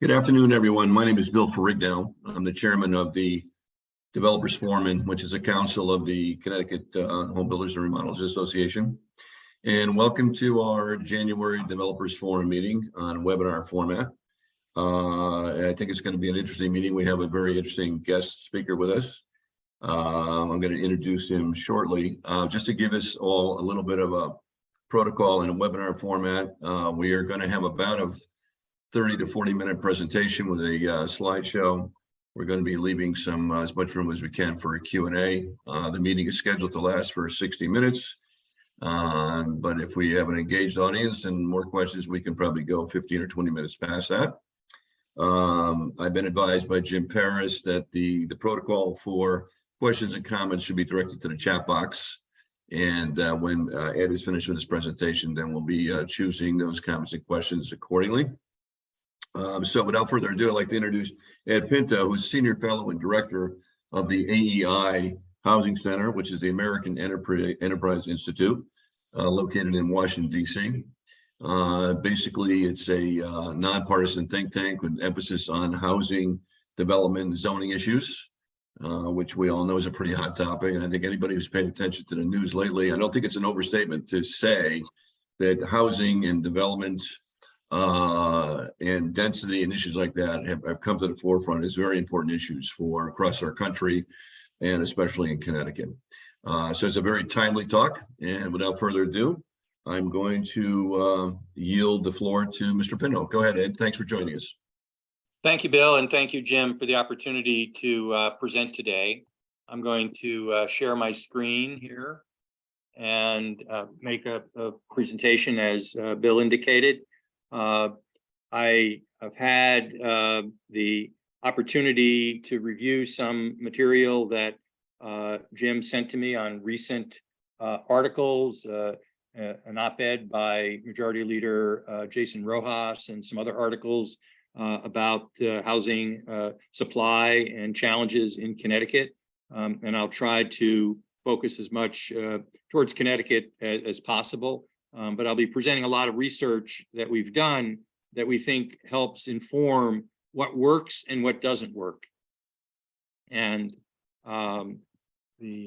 Good afternoon, everyone. My name is Bill Ferrigno. I'm the chairman of the Developers Forum, which is a council of the Connecticut Home Builders and Remodelers Association. And welcome to our January Developers Forum meeting on webinar format. I think it's going to be an interesting meeting. We have a very interesting guest speaker with us. I'm going to introduce him shortly. Just to give us all a little bit of a protocol in a webinar format, we are going to have about a 30 to 40-minute presentation with a slideshow. We're going to be leaving some as much room as we can for a Q&A. The meeting is scheduled to last for 60 minutes. But if we have an engaged audience and more questions, we can probably go 15 or 20 minutes past that. I've been advised by Jim Paris that the protocol for questions and comments should be directed to the chat box. And when Ed is finished with his presentation, then we'll be choosing those comments and questions accordingly. So without further ado, I'd like to introduce Ed Pinto, who's Senior Fellow and Director of the AEI Housing Center, which is the American Enterprise Institute, located in Washington, D.C. Basically, it's a nonpartisan think tank with emphasis on housing development and zoning issues, which we all know is a pretty hot topic. And I think anybody who's paying attention to the news lately, I don't think it's an overstatement to say that housing and development and density and issues like that have come to the forefront as very important issues for across our country and especially in Connecticut. So it's a very timely talk, and without further ado, I'm going to yield the floor to Mr. Pinto. Go ahead, Ed. Thanks for joining us. Thank you, Bill, and thank you, Jim, for the opportunity to present today. I'm going to share my screen here and make a presentation as Bill indicated. I have had the opportunity to review some material that Jim sent to me on recent articles, an op-ed by Majority Leader Jason Rojas and some other articles about housing supply and challenges in Connecticut. And I'll try to focus as much towards Connecticut as possible. But I'll be presenting a lot of research that we've done that we think helps inform what works and what doesn't work. And I'm going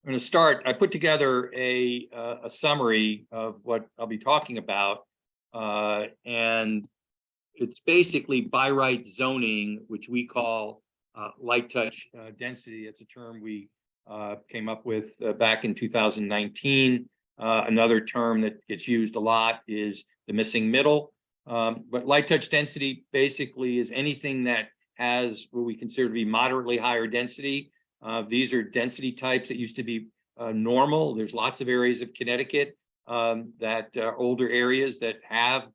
to start. I put together a summary of what I'll be talking about, and it's basically by right zoning, which we call light touch density. It's a term we came up with back in 2019. Another term that gets used a lot is the missing middle. But light touch density basically is anything that has what we consider to be moderately higher density. These are density types that used to be normal. There's lots of areas of Connecticut that are older areas that have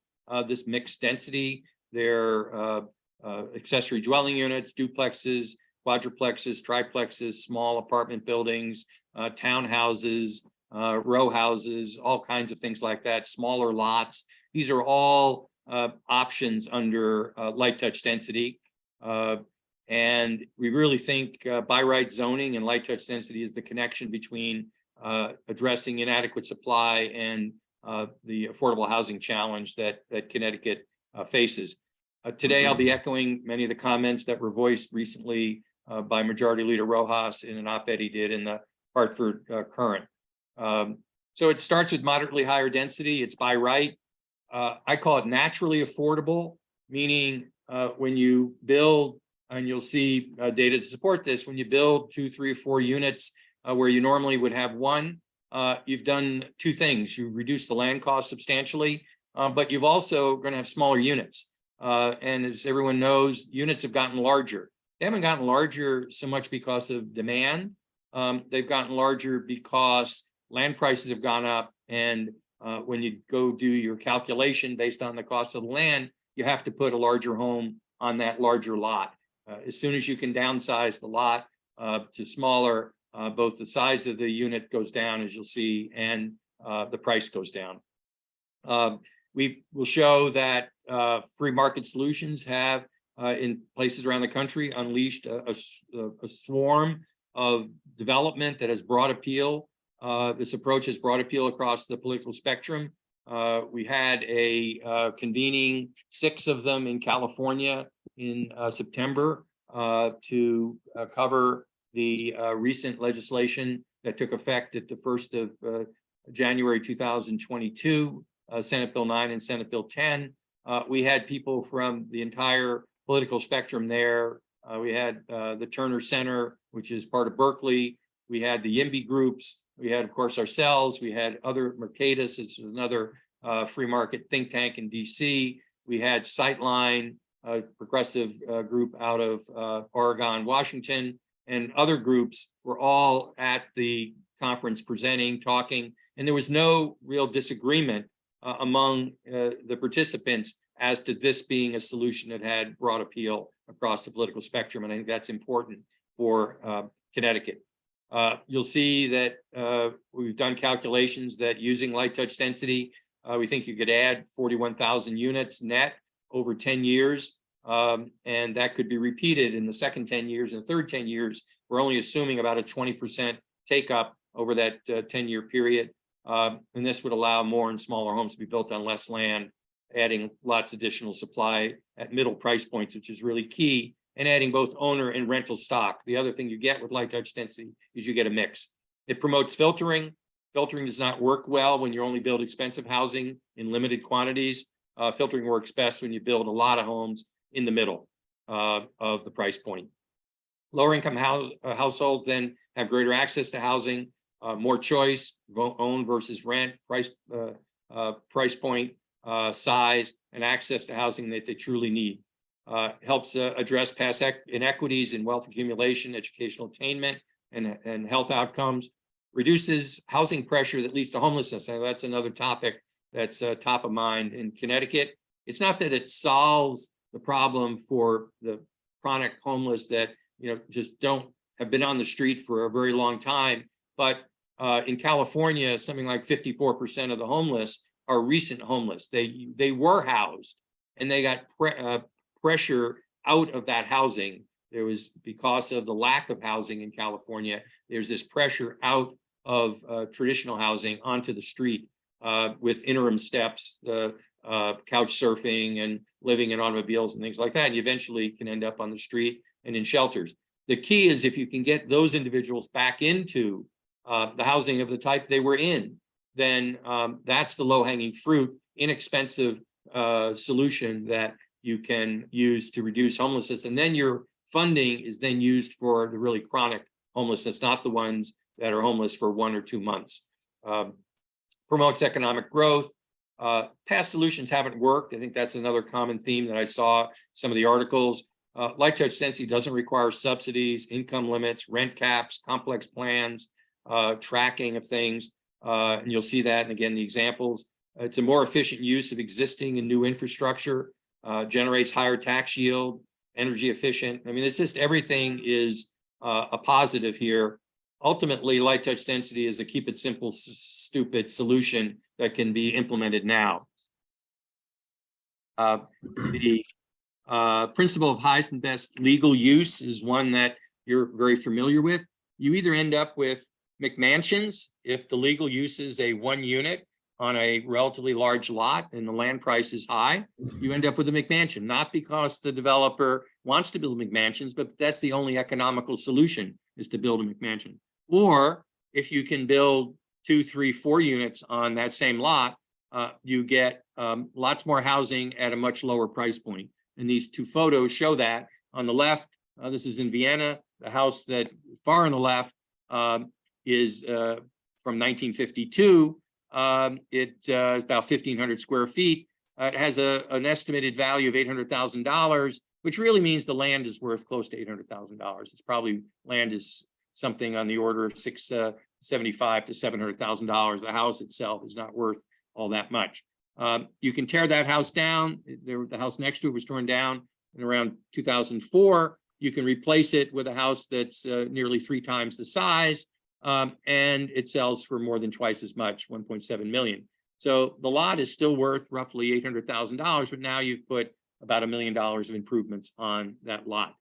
this mixed density. They're accessory dwelling units, duplexes, quadruplexes, triplexes, small apartment buildings, townhouses, row houses, all kinds of things like that, smaller lots. These are all options under light touch density. And we really think by right zoning and light touch density is the connection between addressing inadequate supply and the affordable housing challenge that Connecticut faces. Today, I'll be echoing many of the comments that were voiced recently by Majority Leader Rojas in an op-ed he did in the Hartford Current. So it starts with moderately higher density. It's by right. I call it naturally affordable, meaning when you build, and you'll see data to support this, when you build 2, 3, or 4 units where you normally would have one, you've done two things. You reduce the land cost substantially, but you've also going to have smaller units. And as everyone knows, units have gotten larger. They haven't gotten larger so much because of demand. They've gotten larger because land prices have gone up. And when you go do your calculation based on the cost of the land, you have to put a larger home on that larger lot. As soon as you can downsize the lot to smaller, both the size of the unit goes down, as you'll see, and the price goes down. We will show that free market solutions have, in places around the country, unleashed a swarm of development that has broad appeal. This approach has broad appeal across the political spectrum. We had a convening 6 of them in California in September to cover the recent legislation that took effect at the 1st of January 2022, Senate Bill 9 and Senate Bill 10. We had people from the entire political spectrum there. We had the Turner Center, which is part of Berkeley. We had the YIMBY groups. We had, of course, ourselves. We had other Mercatus, which is another free market think tank in DC. We had Sightline, a progressive group out of Oregon, Washington, and other groups were all at the conference presenting, talking, and there was no real disagreement among the participants as to this being a solution that had broad appeal across the political spectrum. And I think that's important for Connecticut. You'll see that we've done calculations that using light touch density, we think you could add 41,000 units net over 10 years. And that could be repeated in the second 10 years and the third 10 years. We're only assuming about a 20% take up over that 10-year period. And this would allow more and smaller homes to be built on less land, adding lots of additional supply at middle price points, which is really key, and adding both owner and rental stock. The other thing you get with light touch density is you get a mix. It promotes filtering. Filtering does not work well when you only build expensive housing in limited quantities. Filtering works best when you build a lot of homes in the middle of the price point. Lower income households then have greater access to housing, more choice, own versus rent, price point, size, and access to housing that they truly need. Helps address past inequities in wealth accumulation, educational attainment, and health outcomes. Reduces housing pressure that leads to homelessness. Now, that's another topic that's top of mind in Connecticut. It's not that it solves the problem for the chronic homeless that just don't have been on the street for a very long time, but in California, something like 54% of the homeless are recent homeless. They were housed and they got pressure out of that housing. There was, because of the lack of housing in California, there's this pressure out of traditional housing onto the street with interim steps, couch surfing and living in automobiles and things like that. And you eventually can end up on the street and in shelters. The key is if you can get those individuals back into the housing of the type they were in, then that's the low-hanging fruit, inexpensive solution that you can use to reduce homelessness. And then your funding is then used for the really chronic homelessness, not the ones that are homeless for 1 or 2 months. Promotes economic growth. Past solutions haven't worked. I think that's another common theme that I saw some of the articles. Light touch density doesn't require subsidies, income limits, rent caps, complex plans, tracking of things. And you'll see that, and again, the examples. It's a more efficient use of existing and new infrastructure, generates higher tax yield, energy efficient. I mean, it's just everything is a positive here. Ultimately, light touch density is a keep it simple, stupid solution that can be implemented now. The principle of highest and best legal use is one that you're very familiar with. You either end up with McMansions if the legal use is a 1 unit on a relatively large lot and the land price is high. You end up with a McMansion, not because the developer wants to build McMansions, but that's the only economical solution, is to build a McMansion. Or if you can build 2, 3, 4 units on that same lot, you get lots more housing at a much lower price point. And these 2 photos show that. On the left, this is in Vienna. The house that far on the left is from 1952. It's about 1,500 square feet. It has an estimated value of $800,000, which really means the land is worth close to $800,000. It's probably land is something on the order of $675,000 to $700,000. The house itself is not worth all that much. You can tear that house down. The house next to it was torn down in around 2004. You can replace it with a house that's nearly 3 times the size, and it sells for more than twice as much, 1.7 million. So the lot is still worth roughly $800,000, but now you've put about $1 million of improvements on that lot.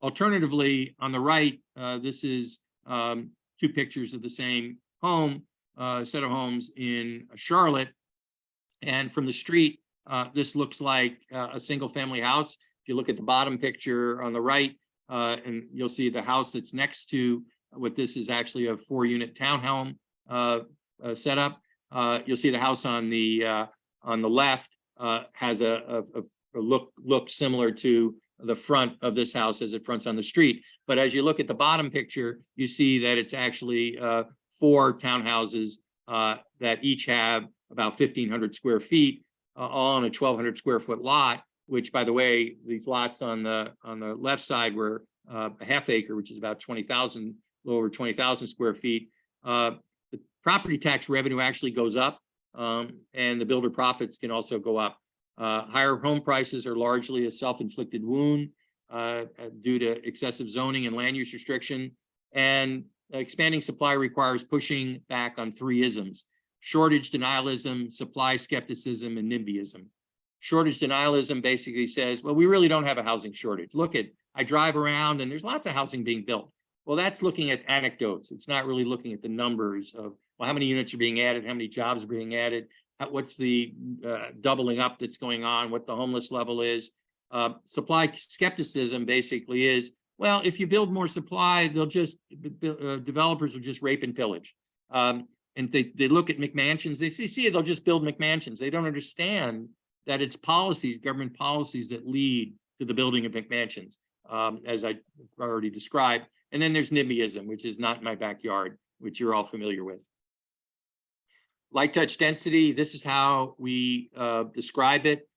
Alternatively, on the right, this is 2 pictures of the same home, set of homes in Charlotte. And from the street, this looks like a single family house. If you look at the bottom picture on the right, and you'll see the house that's next to what this is actually a 4-unit townhome setup. You'll see the house on the left has a look similar to the front of this house as it fronts on the street. But as you look at the bottom picture, you see that it's actually 4 townhouses that each have about 1,500 square feet, all on a 1,200 square foot lot. Which, by the way, these lots on the left side were a half acre, which is about 20,000, a little over 20,000 square feet. The property tax revenue actually goes up, and the builder profits can also go up. Higher home prices are largely a self-inflicted wound due to excessive zoning and land use restriction. And expanding supply requires pushing back on 3 isms: shortage denialism, supply skepticism, and NIMBYism. Shortage denialism basically says, well, we really don't have a housing shortage. Look at, I drive around and there's lots of housing being built. Well, that's looking at anecdotes. It's not really looking at the numbers of, well, how many units are being added, how many jobs are being added, what's the doubling up that's going on, what the homeless level is. Supply skepticism basically is, well, if you build more supply, they'll just, developers will just rape and pillage. And they look at McMansions, they see they'll just build McMansions. They don't understand that it's policies, government policies, that lead to the building of McMansions, as I already described. And then there's NIMBYism, which is not in my backyard, which you're all familiar with. Light touch density, this is how we describe it.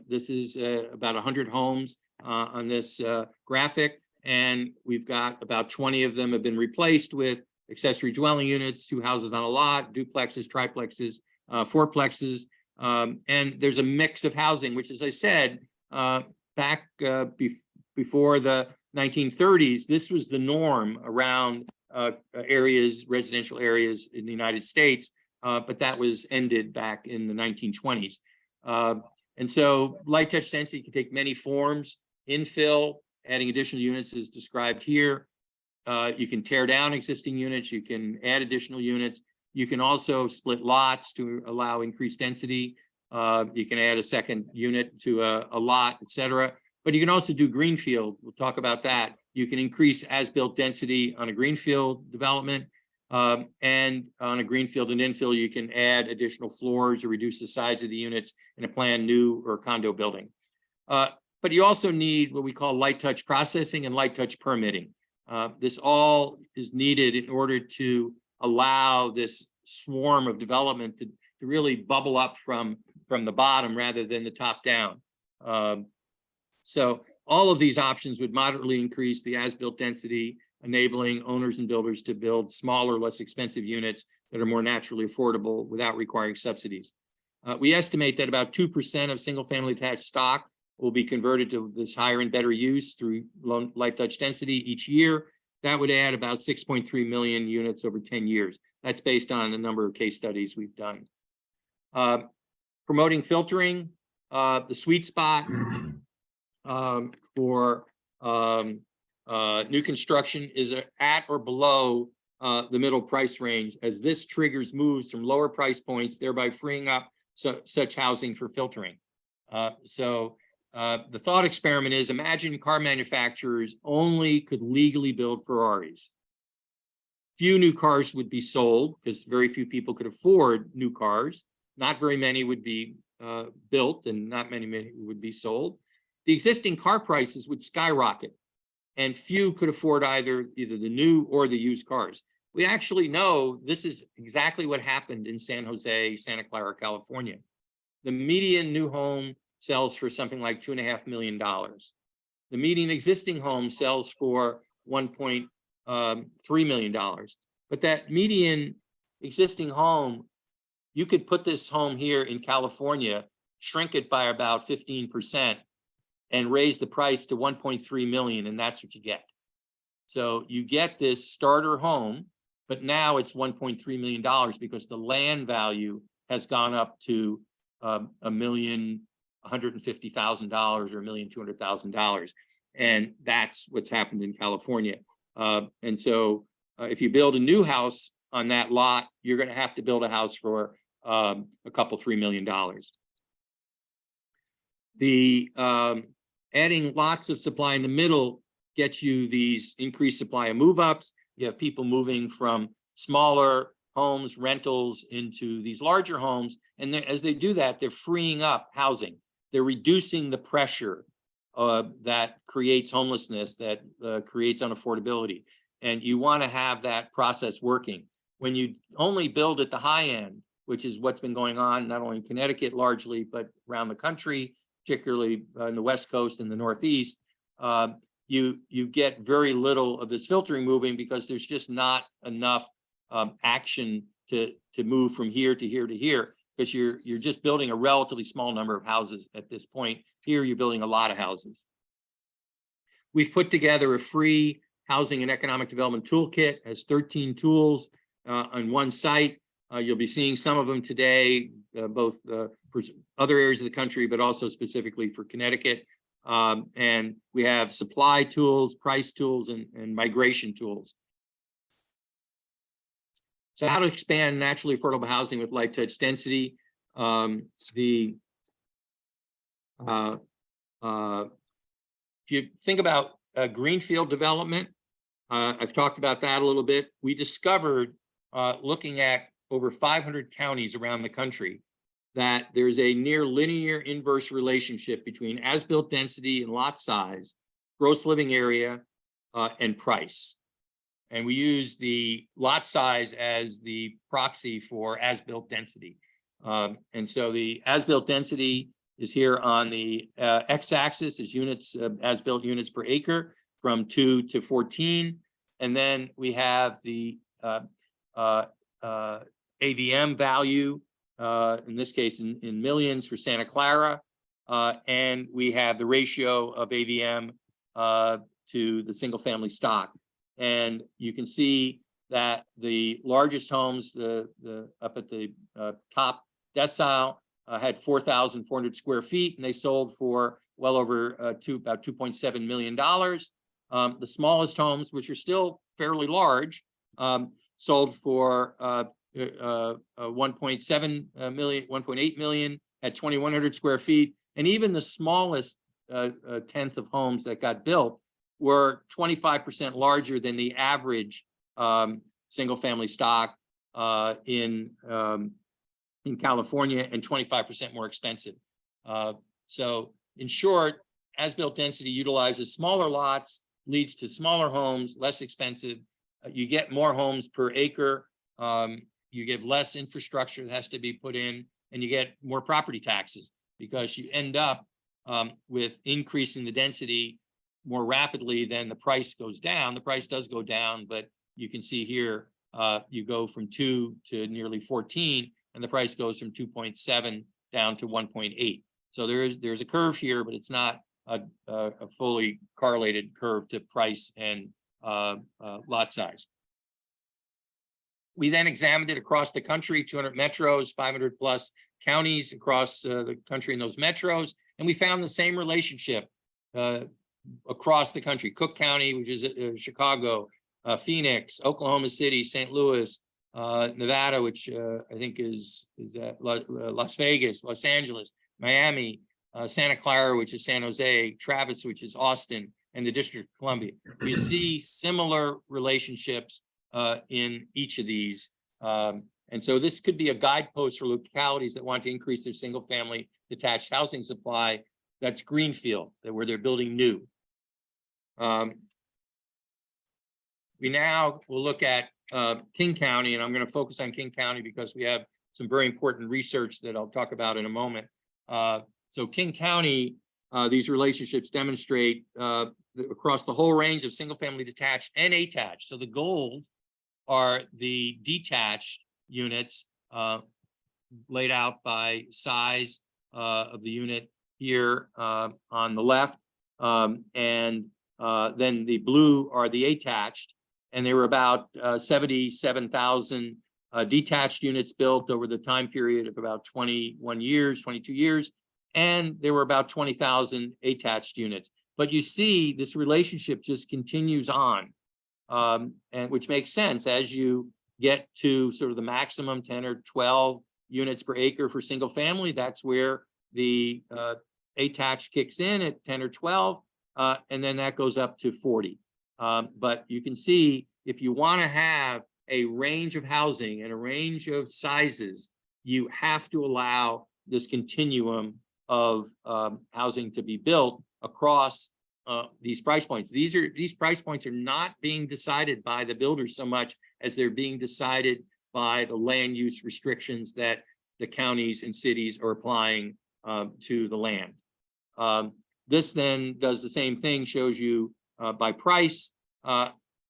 This is about 100 homes on this graphic, and we've got about 20 of them have been replaced with accessory dwelling units, 2 houses on a lot, duplexes, triplexes, fourplexes. And there's a mix of housing, which, as I said, back before the 1930s, this was the norm around areas, residential areas in the United States, but that was ended back in the 1920s. And so light touch density can take many forms: infill, adding additional units is described here. You can tear down existing units, you can add additional units. You can also split lots to allow increased density. You can add a second unit to a lot, etc. But you can also do greenfield. We'll talk about that. You can increase as-built density on a greenfield development. And on a greenfield and infill, you can add additional floors or reduce the size of the units in a planned new or condo building. But you also need what we call light touch processing and light touch permitting. This all is needed in order to allow this swarm of development to really bubble up from the bottom rather than the top down. So all of these options would moderately increase the as-built density, enabling owners and builders to build smaller, less expensive units that are more naturally affordable without requiring subsidies. We estimate that about 2% of single-family attached stock will be converted to this higher and better use through light touch density each year. That would add about 6.3 million units over 10 years. That's based on a number of case studies we've done. Promoting filtering, the sweet spot for new construction is at or below the middle price range, as this triggers moves from lower price points, thereby freeing up such housing for filtering. The thought experiment is, imagine car manufacturers only could legally build Ferraris. Few new cars would be sold because very few people could afford new cars. Not very many would be built, and not many would be sold. The existing car prices would skyrocket, and few could afford either the new or the used cars. We actually know this is exactly what happened in San Jose, Santa Clara, California. The median new home sells for something like $2.5 million. The median existing home sells for $1.3 million. But that median existing home, you could put this home here in California, shrink it by about 15%, and raise the price to 1.3 million, and that's what you get. So you get this starter home, but now it's $1.3 million because the land value has gone up to $1,150,000 or $1,200,000, and that's what's happened in California. And so if you build a new house on that lot, you're going to have to build a house for a couple, $3 million. The adding lots of supply in the middle gets you these increased supply of move-ups. You have people moving from smaller homes, rentals into these larger homes. And as they do that, they're freeing up housing. They're reducing the pressure that creates homelessness, that creates unaffordability. And you want to have that process working. When you only build at the high end, which is what's been going on, not only in Connecticut largely, but around the country, particularly in the West Coast and the Northeast, you get very little of this filtering moving because there's just not enough action to move from here to here to here, because you're just building a relatively small number of houses at this point. Here you're building a lot of houses. We've put together a free housing and economic development toolkit. Has 13 tools on one site. You'll be seeing some of them today, both for other areas of the country, but also specifically for Connecticut. And we have supply tools, price tools, and migration tools. So how to expand naturally affordable housing with light touch density. If you think about greenfield development, I've talked about that a little bit. We discovered, looking at over 500 counties around the country, that there's a near linear inverse relationship between as-built density and lot size, gross living area, and price. And we use the lot size as the proxy for as-built density. And so the as-built density is here on the x-axis is units, as-built units per acre from 2 to 14. And then we have the AVM value, in this case in millions for Santa Clara. And we have the ratio of AVM to the single family stock. And you can see that the largest homes, up at the top decile, had 4,400 square feet, and they sold for well over about $2.7 million. The smallest homes, which are still fairly large, sold for 1.7 million, 1.8 million at 2,100 square feet. And even the smallest tenth of homes that got built were 25% larger than the average single family stock in California, and 25% more expensive. So in short, as-built density utilizes smaller lots, leads to smaller homes, less expensive. You get more homes per acre. You get less infrastructure that has to be put in, and you get more property taxes because you end up with increasing the density more rapidly than the price goes down. The price does go down, but you can see here, you go from 2 to nearly 14, and the price goes from 2.7 down to 1.8. So there's a curve here, but it's not a fully correlated curve to price and lot size. We then examined it across the country, 200 metros, 500 plus counties across the country in those metros, and we found the same relationship across the country. Cook County, which is Chicago, Phoenix, Oklahoma City, St. Louis, Nevada, which I think is Las Vegas, Los Angeles, Miami, Santa Clara, which is San Jose, Travis, which is Austin, and the District of Columbia. We see similar relationships in each of these. And so this could be a guidepost for localities that want to increase their single family detached housing supply. That's greenfield, where they're building new. We now will look at King County, and I'm going to focus on King County because we have some very important research that I'll talk about in a moment. So King County, these relationships demonstrate across the whole range of single family detached and attached. So the gold are the detached units laid out by size of the unit here on the left. And then the blue are the attached. And there were about 77,000 detached units built over the time period of about 21 years, 22 years. And there were about 20,000 attached units. But you see this relationship just continues on, and which makes sense as you get to sort of the maximum 10 or 12 units per acre for single family. That's where the attached kicks in at 10 or 12, and then that goes up to 40. But you can see if you want to have a range of housing and a range of sizes, you have to allow this continuum of housing to be built across these price points. These price points are not being decided by the builders so much as they're being decided by the land use restrictions that the counties and cities are applying to the land. This then does the same thing, shows you by price.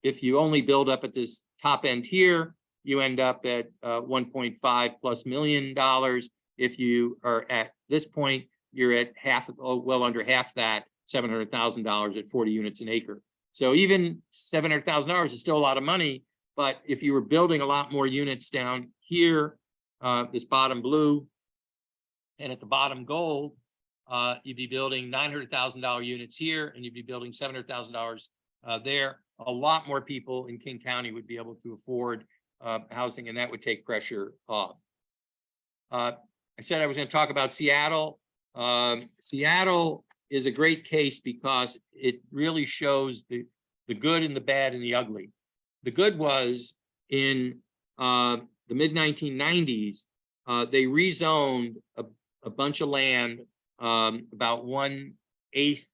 If you only build up at this top end here, you end up at $1.5+ million. If you are at this point, you're at well under half that, $700,000 at 40 units an acre. So even $700,000 is still a lot of money. But if you were building a lot more units down here, this bottom blue, and at the bottom gold, you'd be building $900,000 units here, and you'd be building $700,000 there. A lot more people in King County would be able to afford housing, and that would take pressure off. I said I was going to talk about Seattle. Seattle is a great case because it really shows the good and the bad and the ugly. The good was in the mid-1990s, they rezoned a bunch of land, about 8%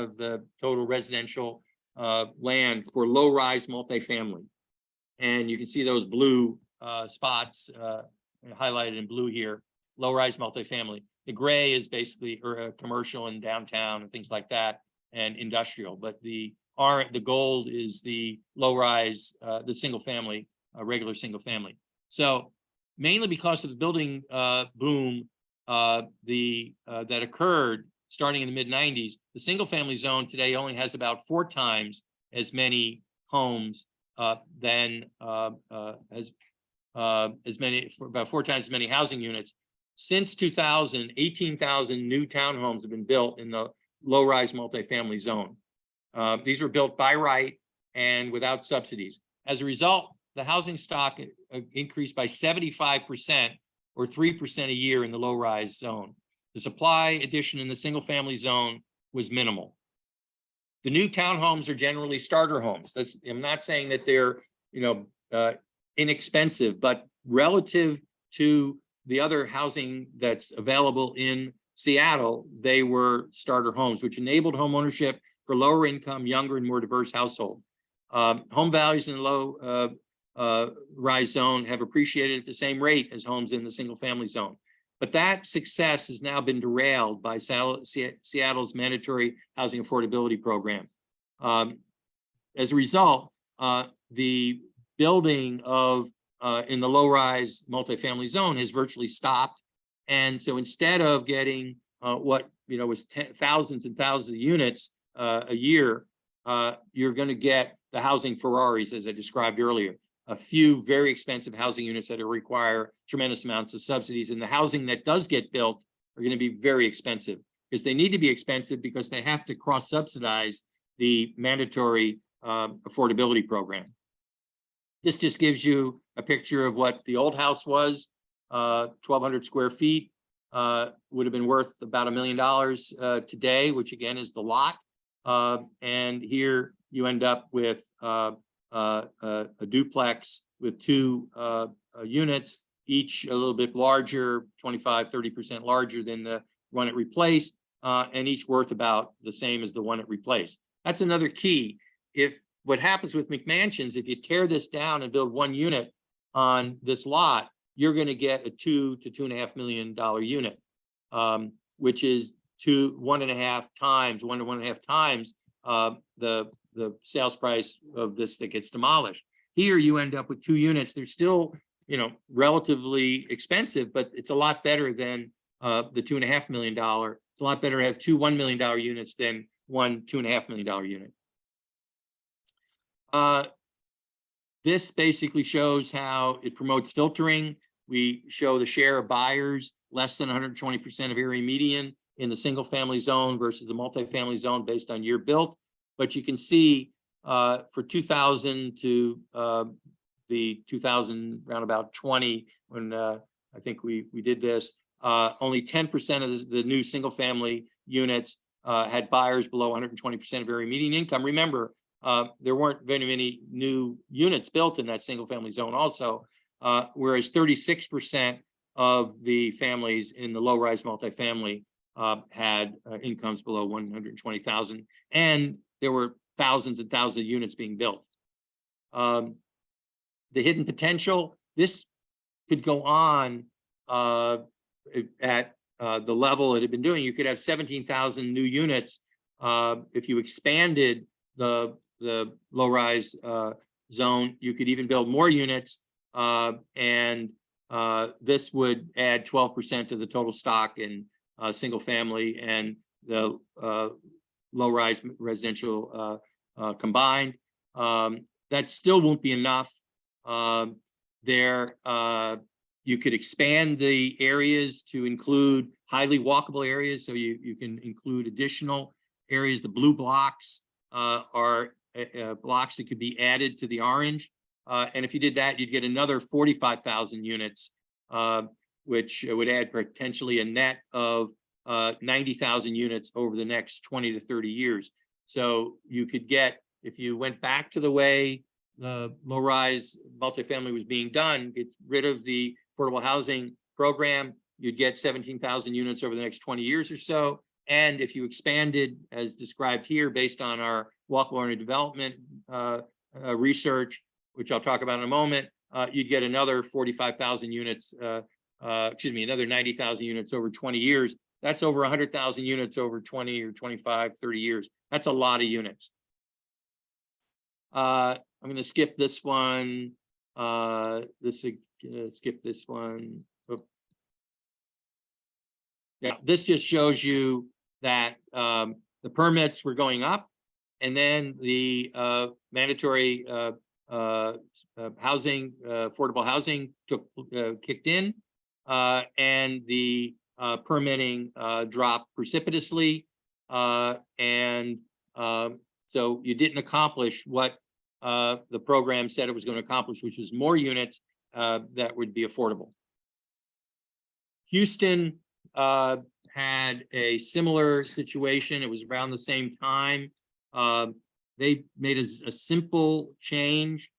of the total residential land for low-rise multifamily. And you can see those blue spots highlighted in blue here, low-rise multifamily. The gray is basically commercial and downtown and things like that, and industrial. But the gold is the low-rise, the single family, regular single family. So mainly because of the building boom that occurred starting in the mid-90s, the single family zone today only has about 4 times as many homes about 4 times as many housing units. Since 2000, 18,000 new townhomes have been built in the low-rise multifamily zone. These were built by right and without subsidies. As a result, the housing stock increased by 75% or 3% a year in the low-rise zone. The supply addition in the single-family zone was minimal. The new townhomes are generally starter homes. I'm not saying that they're inexpensive, but relative to the other housing that's available in Seattle, they were starter homes, which enabled home ownership for lower income, younger, and more diverse households. Home values in the low rise zone have appreciated at the same rate as homes in the single family zone. But that success has now been derailed by Seattle's mandatory housing affordability program. As a result, the building of in the low-rise multifamily zone has virtually stopped. And so instead of getting what was thousands and thousands of units a year, you're going to get the housing Ferraris, as I described earlier. A few very expensive housing units that require tremendous amounts of subsidies, and the housing that does get built are going to be very expensive, because they need to be expensive because they have to cross-subsidize the mandatory affordability program. This just gives you a picture of what the old house was. 1,200 square feet would have been worth about $1 million today, which again is the lot. And here you end up with a duplex with 2 units, each a little bit larger, 25–30% larger than the one it replaced, and each worth about the same as the one it replaced. That's another key. What happens with McMansions, if you tear this down and build 1 unit on this lot, you're going to get a $2 to $2.5 million unit, which is 1 to 1.5 times the sales price of this that gets demolished. Here you end up with 2 units. They're still, relatively expensive, but it's a lot better than the $2.5 million. It's a lot better to have 2 $1 million units than 1 $2.5 million unit. This basically shows how it promotes filtering. We show the share of buyers less than 120% of area median in the single family zone versus the multifamily zone based on year built. But you can see for 2000 to the 2000 roundabout 20, when I think we did this, only 10% of the new single family units had buyers below 120% of area median income. Remember, there weren't very many new units built in that single family zone also, whereas 36% of the families in the low rise multifamily had incomes below 120,000, and there were thousands and thousands of units being built. The hidden potential, this could go on at the level it had been doing. You could have 17,000 new units if you expanded the low rise zone. You could even build more units, and this would add 12% to the total stock in single family and the low rise residential combined. That still won't be enough. You could expand the areas to include highly walkable areas, so you can include additional areas. The blue blocks are blocks that could be added to the orange, and if you did that, you'd get another 45,000 units, which would add potentially a net of 90,000 units over the next 20 to 30 years. So you could get, if you went back to the way the low-rise multifamily was being done, get rid of the affordable housing program, you'd get 17,000 units over the next 20 years or so. And if you expanded, as described here, based on our walkable area development research, which I'll talk about in a moment, you'd get another 45,000 units, another 90,000 units over 20 years. That's over 100,000 units over 20 or 25, 30 years. That's a lot of units. I'm going to skip this one. Skip this one. Oh. Yeah, this just shows you that the permits were going up, and then the mandatory housing, affordable housing kicked in, and the permitting dropped precipitously, and so you didn't accomplish what the program said it was going to accomplish, which was more units that would be affordable. Houston had a similar situation. It was around the same time. They made a simple change.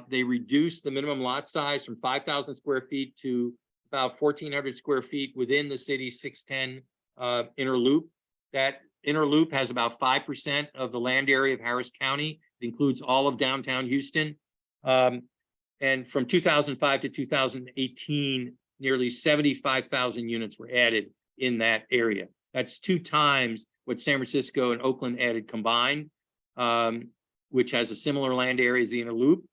They reduced the minimum lot size from 5,000 square feet to about 1,400 square feet within the city's 610 inner loop. That inner loop has about 5% of the land area of Harris County. It includes all of downtown Houston. And from 2005 to 2018, nearly 75,000 units were added in that area. That's 2 times what San Francisco and Oakland added combined, which has a similar land area as the inner loop.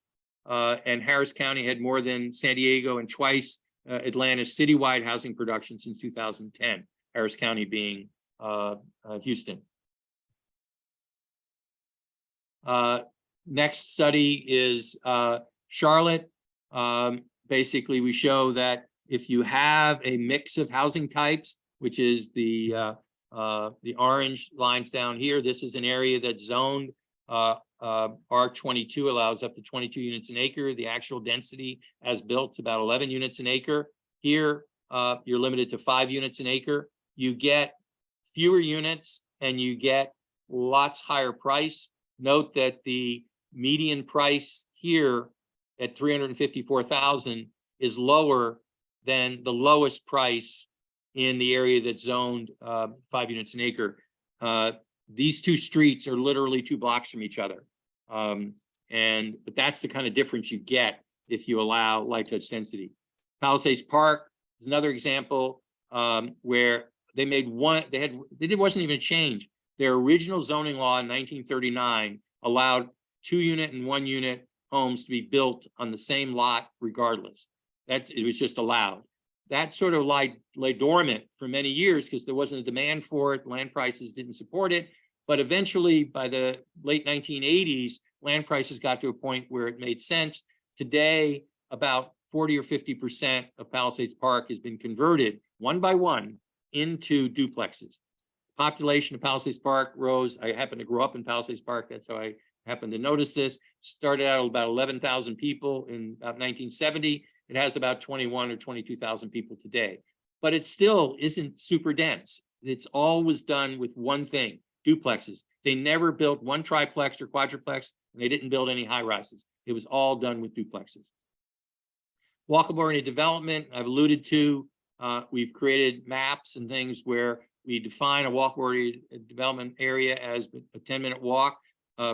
And Harris County had more than San Diego and twice Atlanta's citywide housing production since 2010, Harris County being Houston. Next study is Charlotte. Basically, we show that if you have a mix of housing types, which is the orange lines down here, this is an area that's zoned. R22 allows up to 22 units an acre. The actual density as built is about 11 units an acre. Here, you're limited to 5 units an acre. You get fewer units and you get lots higher price. Note that the median price here at 354,000 is lower than the lowest price in the area that's zoned 5 units an acre. These 2 streets are literally 2 blocks from each other. But that's the kind of difference you get if you allow light touch density. Palisades Park is another example where they made it wasn't even a change. Their original zoning law in 1939 allowed 2 unit and 1 unit homes to be built on the same lot regardless. It was just allowed. That sort of lay dormant for many years because there wasn't a demand for it. Land prices didn't support it. But eventually, by the late 1980s, land prices got to a point where it made sense. Today, about 40 or 50% of Palisades Park has been converted one by one into duplexes. Population of Palisades Park rose. I happen to grow up in Palisades Park. That's how I happened to notice this. Started out about 11,000 people in about 1970. It has about 21 or 22,000 people today, but it still isn't super dense. It's always done with one thing: duplexes. They never built one triplex or quadruplex, and they didn't build any high rises. It was all done with duplexes. Walkable-oriented development, I've alluded to. We've created maps and things where we define a walkable-oriented development area as a 10-minute walk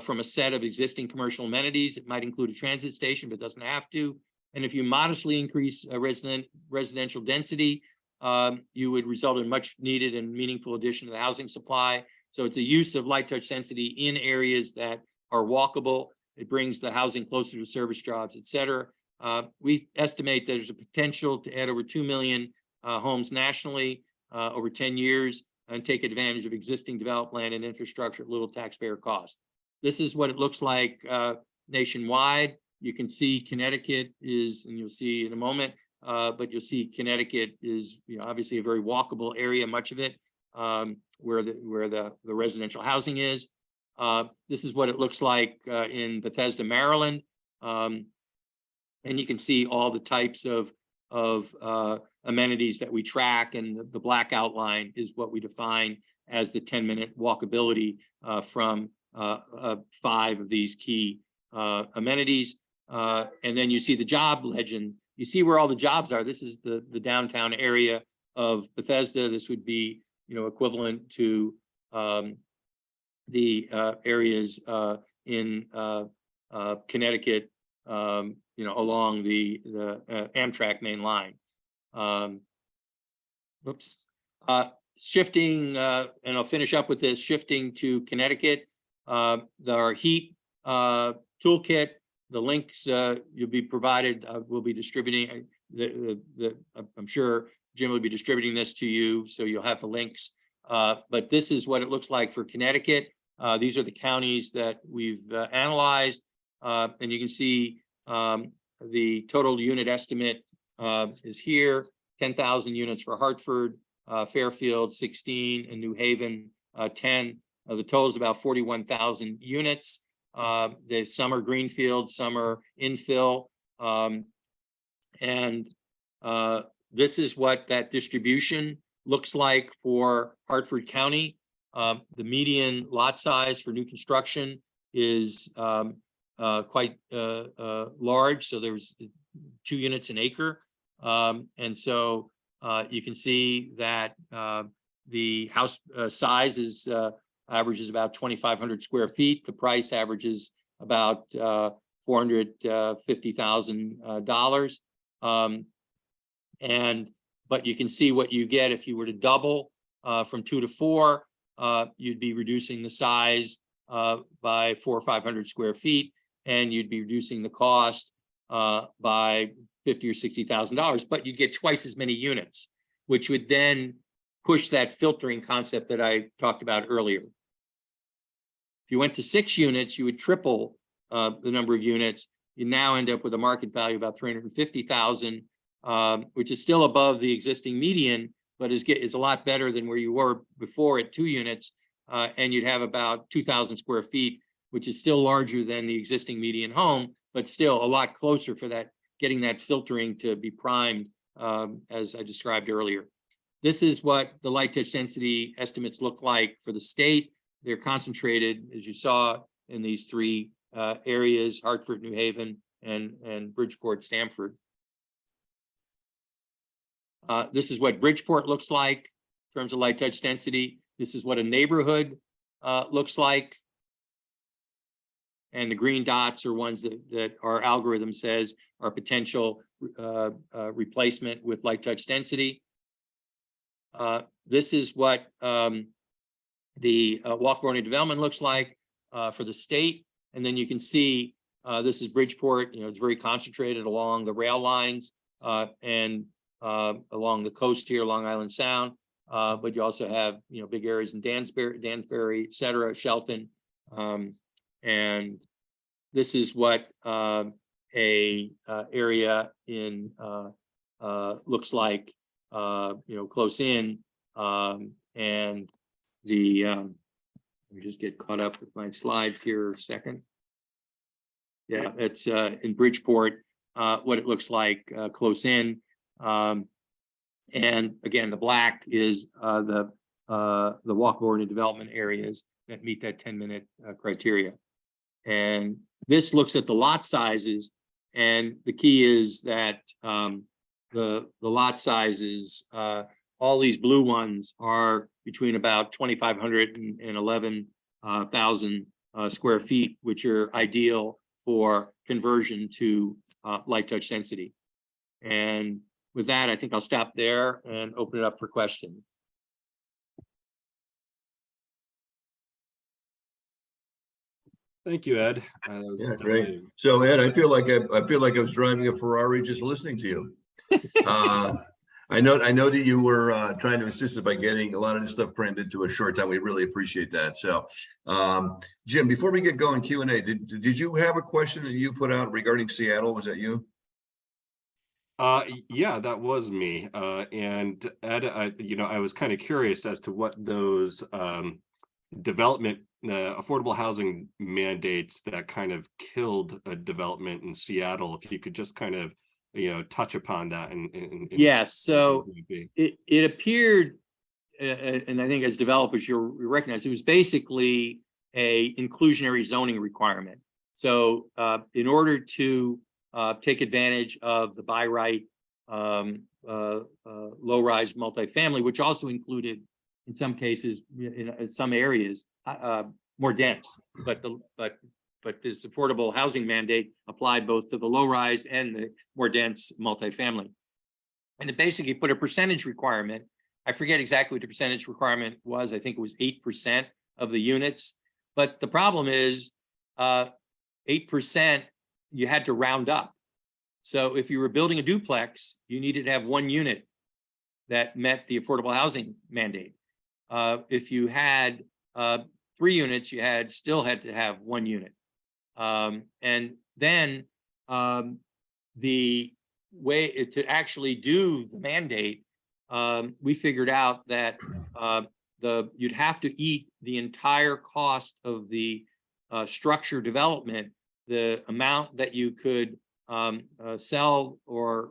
from a set of existing commercial amenities. It might include a transit station, but doesn't have to. And if you modestly increase residential density, you would result in much needed and meaningful addition to the housing supply. So it's a use of light touch density in areas that are walkable. It brings the housing closer to service jobs, et cetera. We estimate there's a potential to add over 2 million homes nationally over 10 years and take advantage of existing developed land and infrastructure at little taxpayer cost. This is what it looks like nationwide. You can see Connecticut is, and you'll see in a moment, but you'll see Connecticut is, obviously a very walkable area, much of it, where the residential housing is. This is what it looks like in Bethesda, Maryland. And you can see all the types of amenities that we track, and the black outline is what we define as the 10-minute walkability from 5 of these key amenities. And then you see the job legend. You see where all the jobs are. This is the downtown area of Bethesda. This would be, equivalent to the areas in Connecticut, along the Amtrak main line. Shifting, and I'll finish up with this, shifting to Connecticut, our heat toolkit, the links you'll be provided, we'll be distributing, I'm sure Jim will be distributing this to you, so you'll have the links. But this is what it looks like for Connecticut. These are the counties that we've analyzed, and you can see the total unit estimate is here: 10,000 units for Hartford, Fairfield 16, and New Haven 10. The total is about 41,000 units. Some are greenfield, some are infill, and this is what that distribution looks like for Hartford County. The median lot size for new construction is quite large, so there's 2 units an acre, and so you can see that the house size is averages about 2,500 square feet. The price averages about $450,000, but you can see what you get if you were to double from 2 to 4. You'd be reducing the size by 400 or 500 square feet, and you'd be reducing the cost by $50,000 or $60,000, but you get twice as many units, which would then push that filtering concept that I talked about earlier. If you went to 6 units, you would triple the number of units. You now end up with a market value of about $350,000, which is still above the existing median, but is a lot better than where you were before at 2 units, and you'd have about 2,000 square feet, which is still larger than the existing median home, but still a lot closer for that, getting that filtering to be primed, as I described earlier. This is what the light touch density estimates look like for the state. They're concentrated, as you saw, in these 3 areas: Hartford, New Haven, and Bridgeport, Stamford. This is what Bridgeport looks like in terms of light touch density. This is what a neighborhood looks like. And the green dots are ones that our algorithm says are potential replacement with light touch density. This is what the walkable development looks like for the state. And then you can see this is Bridgeport. It's very concentrated along the rail lines and along the coast here, Long Island Sound. But you also have big areas in Dansbury, et cetera, Shelton. And this is what a area in looks like, close in. And the let me just get caught up with my slide here a second. Yeah, it's in Bridgeport, what it looks like close in. And again, the black is the walkable and development areas that meet that 10-minute criteria. And this looks at the lot sizes, and the key is that the lot sizes, all these blue ones are between about 2,500 and 11,000 square feet, which are ideal for conversion to light touch density. And with that, I think I'll stop there and open it up for questions. Thank you, Ed. That was Yeah, great. So Ed, I feel like I was driving a Ferrari just listening to you. I know that you were trying to assist us by getting a lot of this stuff crammed into a short time. We really appreciate that. So, Jim, before we get going Q&A, did you have a question that you put out regarding Seattle? Was that you? Yeah, that was me. And Ed, I was kind of curious as to what those development, affordable housing mandates that kind of killed a development in Seattle. If you could just kind of, touch upon that. Yes, so it appeared, and I think as developers you recognize, it was basically a inclusionary zoning requirement. So in order to take advantage of the by right low-rise multifamily, which also included, in some cases, in some areas, more dense, but this affordable housing mandate applied both to the low-rise and the more dense multifamily. And it basically put a percentage requirement. I forget exactly what the percentage requirement was. I think it was 8% of the units. But the problem is 8%, you had to round up. So if you were building a duplex, you needed to have one unit that met the affordable housing mandate. If you had 3 units, you still had to have 1 unit. And then the way to actually do the mandate, we figured out that you'd have to eat the entire cost of the structure development. The amount that you could sell or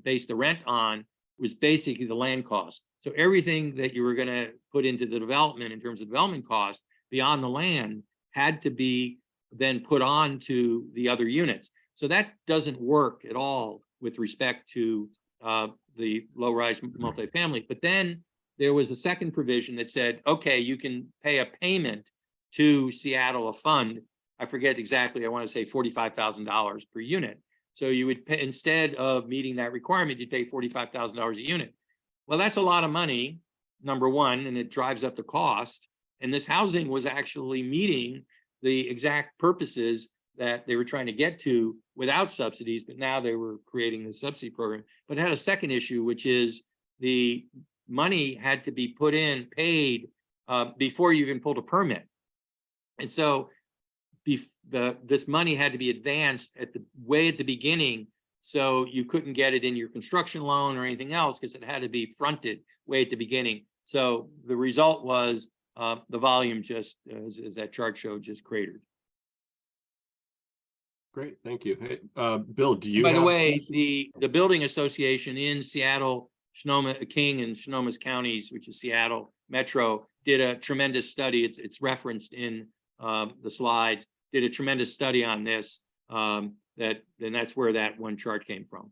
base the rent on was basically the land cost. So everything that you were going to put into the development in terms of development cost beyond the land had to be then put on to the other units. So that doesn't work at all with respect to the low-rise multifamily. But then there was a second provision that said, okay, you can pay a payment to Seattle, a fund. I forget exactly, I want to say $45,000 per unit. So you would pay, instead of meeting that requirement, you'd pay $45,000 a unit. Well, that's a lot of money, number one, and it drives up the cost. And this housing was actually meeting the exact purposes that they were trying to get to without subsidies, but now they were creating the subsidy program. But it had a second issue, which is the money had to be paid before you even pulled a permit. And so this money had to be advanced way at the beginning, so you couldn't get it in your construction loan or anything else because it had to be fronted way at the beginning. So the result was the volume just, as that chart showed, just cratered. Great, thank you. Hey, Bill, do you? By the way, the building association in Seattle, King and Sonoma counties, which is Seattle Metro, did a tremendous study. It's referenced in the slides. Did a tremendous study on this. That's where that one chart came from.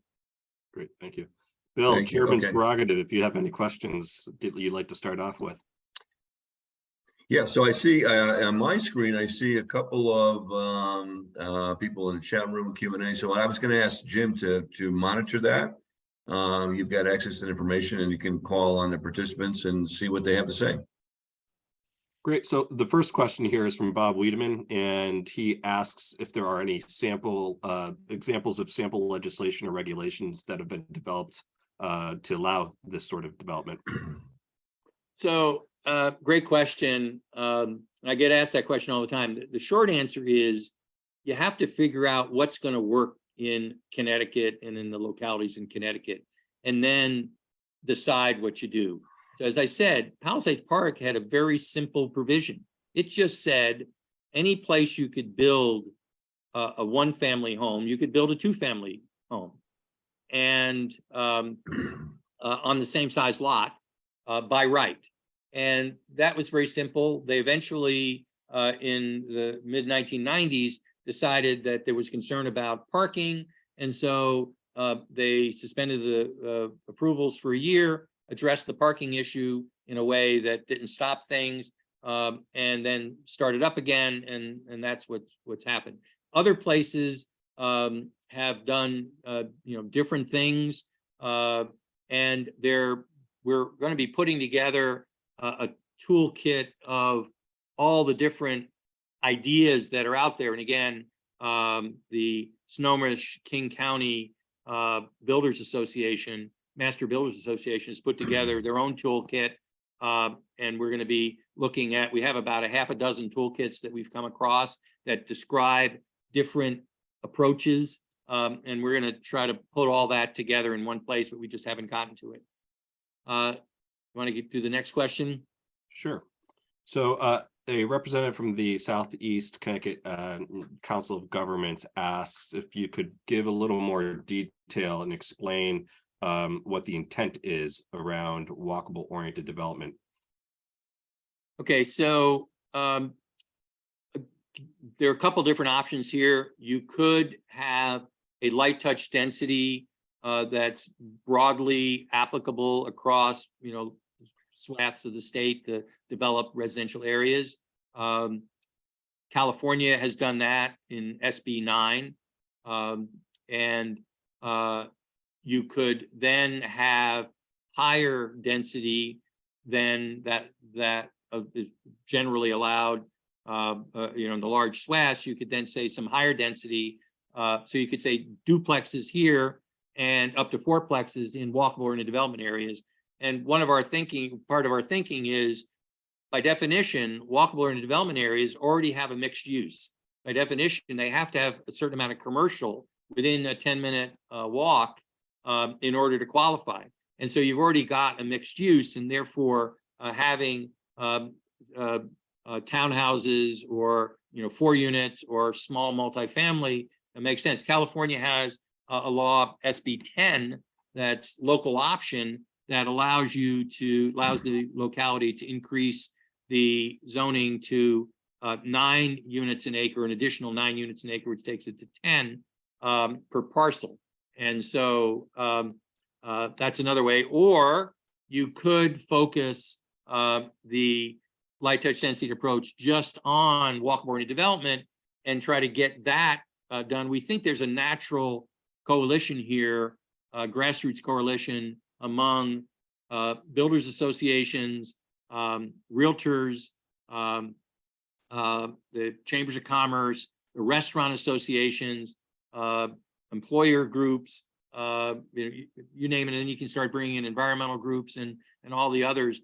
Great, thank you. Bill, Chairman's prerogative. If you have any questions that you'd like to start off with. Yeah, so I see on my screen, I see a couple of people in the chat room Q&A. So I was going to ask Jim to monitor that. You've got access to information and you can call on the participants and see what they have to say. Great. So the first question here is from Bob Wiedemann, and he asks if there are any examples of sample legislation or regulations that have been developed to allow this sort of development. So great question. I get asked that question all the time. The short answer is you have to figure out what's going to work in Connecticut and in the localities in Connecticut, and then decide what you do. So as I said, Palisades Park had a very simple provision. It just said any place you could build a one-family home, you could build a two-family home, and on the same size lot by right. And that was very simple. They eventually, in the mid 1990s, decided that there was concern about parking, and so they suspended the approvals for a year, addressed the parking issue in a way that didn't stop things, and then started up again, and that's what's happened. Other places have done different things, and we're going to be putting together a toolkit of all the different ideas that are out there. And again, the Snohomish King County Builders Association, Master Builders Association, has put together their own toolkit, and we're going to be looking at. We have about a half a dozen toolkits that we've come across that describe different approaches, and we're going to try to put all that together in one place, but we just haven't gotten to it. Want to get to the next question? Sure. So a representative from the Southeast Connecticut Council of Governments asks if you could give a little more detail and explain what the intent is around walkable oriented development. Okay, so there are a couple different options here. You could have a light touch density that's broadly applicable across, swaths of the state to develop residential areas. California has done that in SB 9, and you could then have higher density than that is generally allowed. In the large swaths, you could then say some higher density. So you could say duplexes here and up to fourplexes in walkable or in the development areas. And part of our thinking is, by definition, walkable or in the development areas already have a mixed use. By definition, they have to have a certain amount of commercial within a 10-minute walk in order to qualify. And so you've already got a mixed use, and therefore having townhouses or 4 units or small multifamily, it makes sense. California has a law, SB 10, that's local option, that allows the locality to increase the zoning to 9 units an acre, an additional 9 units an acre, which takes it to 10 per parcel. And so that's another way. Or you could focus the light touch density approach just on walkable oriented development and try to get that done. We think there's a natural coalition here, grassroots coalition among builders associations, realtors, the chambers of commerce, the restaurant associations, employer groups, you name it, and then you can start bringing in environmental groups and all the others.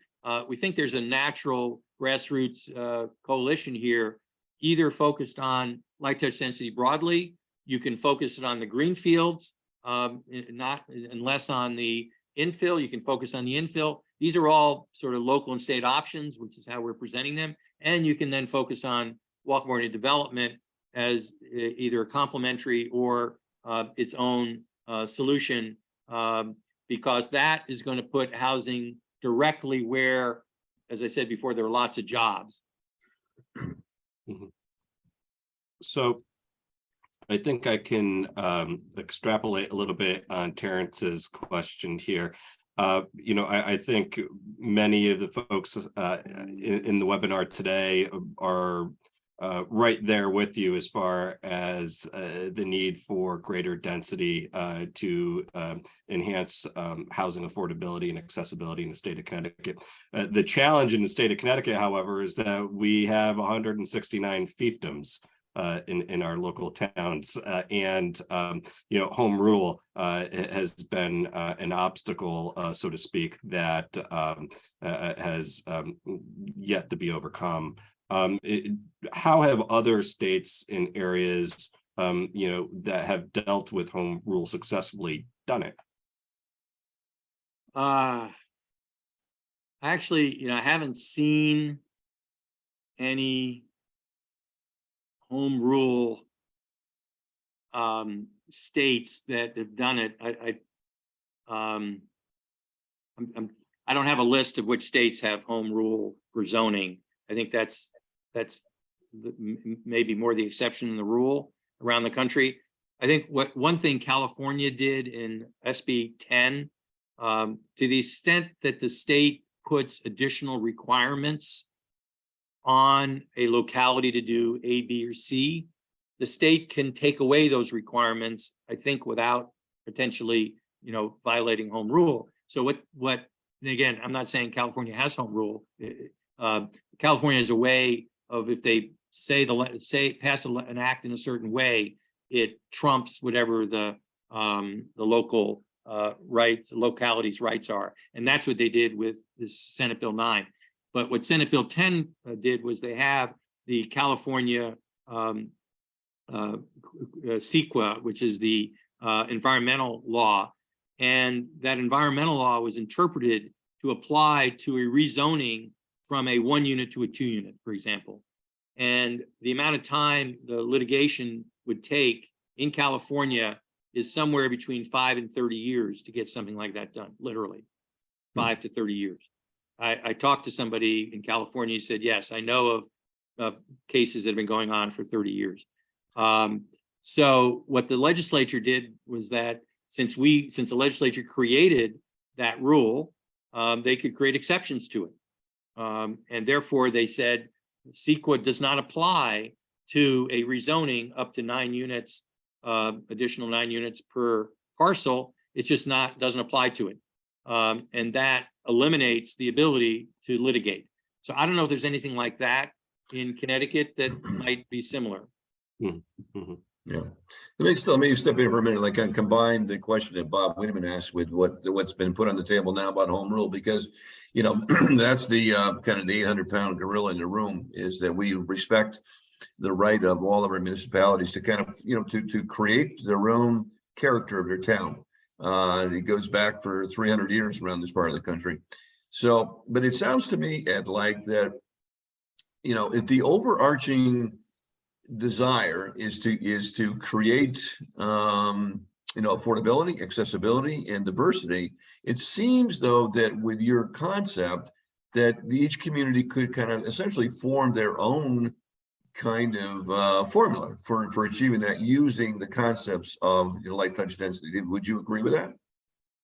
We think there's a natural grassroots coalition here, either focused on light touch density broadly. You can focus it on the green fields, not unless on the infill. You can focus on the infill. These are all sort of local and state options, which is how we're presenting them. And you can then focus on walkable oriented development as either complementary or its own solution, because that is going to put housing directly where, as I said before, there are lots of jobs. Mm-hmm. So I think I can extrapolate a little bit on Terrence's question here. I think many of the folks in the webinar today are right there with you as far as the need for greater density to enhance housing affordability and accessibility in the state of Connecticut. The challenge in the state of Connecticut, however, is that we have 169 fiefdoms in our local towns, and home rule has been an obstacle, so to speak, that has yet to be overcome. How have other states in areas that have dealt with home rule successfully done it? Actually, I haven't seen any home rule states that have done it. I don't have a list of which states have home rule for zoning. I think that's maybe more the exception than the rule around the country. I think one thing California did in SB 10, to the extent that the state puts additional requirements on a locality to do A, B, or C, the state can take away those requirements, I think, without potentially, violating home rule. So and again, I'm not saying California has home rule. California has a way of, if they pass an act in a certain way, it trumps whatever the local localities' rights are, and that's what they did with this Senate Bill 9. But what Senate Bill 10 did was they have the California CEQA, which is the environmental law, and that environmental law was interpreted to apply to a rezoning from a 1 unit to a 2 unit, for example. And the amount of time the litigation would take in California is somewhere between 5 and 30 years to get something like that done, literally 5 to 30 years. I talked to somebody in California who said, yes, I know of cases that have been going on for 30 years. So what the legislature did was that since the legislature created that rule, they could create exceptions to it. And therefore they said CEQA does not apply to a rezoning up to 9 units, additional 9 units per parcel. It's just doesn't apply to it. And that eliminates the ability to litigate. So I don't know if there's anything like that in Connecticut that might be similar. Mm-hmm. Yeah. Let me step in for a minute. Like, I combine the question that Bob Wiedemann asked with what's been put on the table now about home rule, because, that's the kind of the 800-pound gorilla in the room, is that we respect the right of all of our municipalities to kind of, to create their own character of their town. It goes back for 300 years around this part of the country. So, but it sounds to me, Ed, like that, if the overarching desire is to create affordability, accessibility, and diversity, it seems though that with your concept that each community could kind of essentially form their own kind of formula for achieving that, using the concepts of light touch density. Would you agree with that?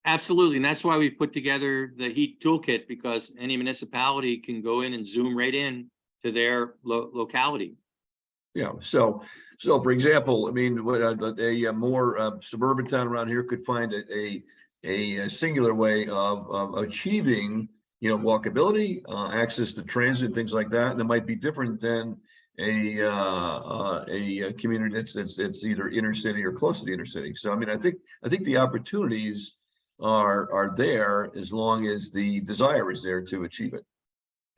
Absolutely, and that's why we put together the HEAT toolkit, because any municipality can go in and zoom right in to their locality. Yeah. So for example, I mean, what a more suburban town around here could find a singular way of achieving, walkability, access to transit, things like that. And it might be different than a community that's either inner city or close to the inner city. So I mean, I think the opportunities are there as long as the desire is there to achieve it.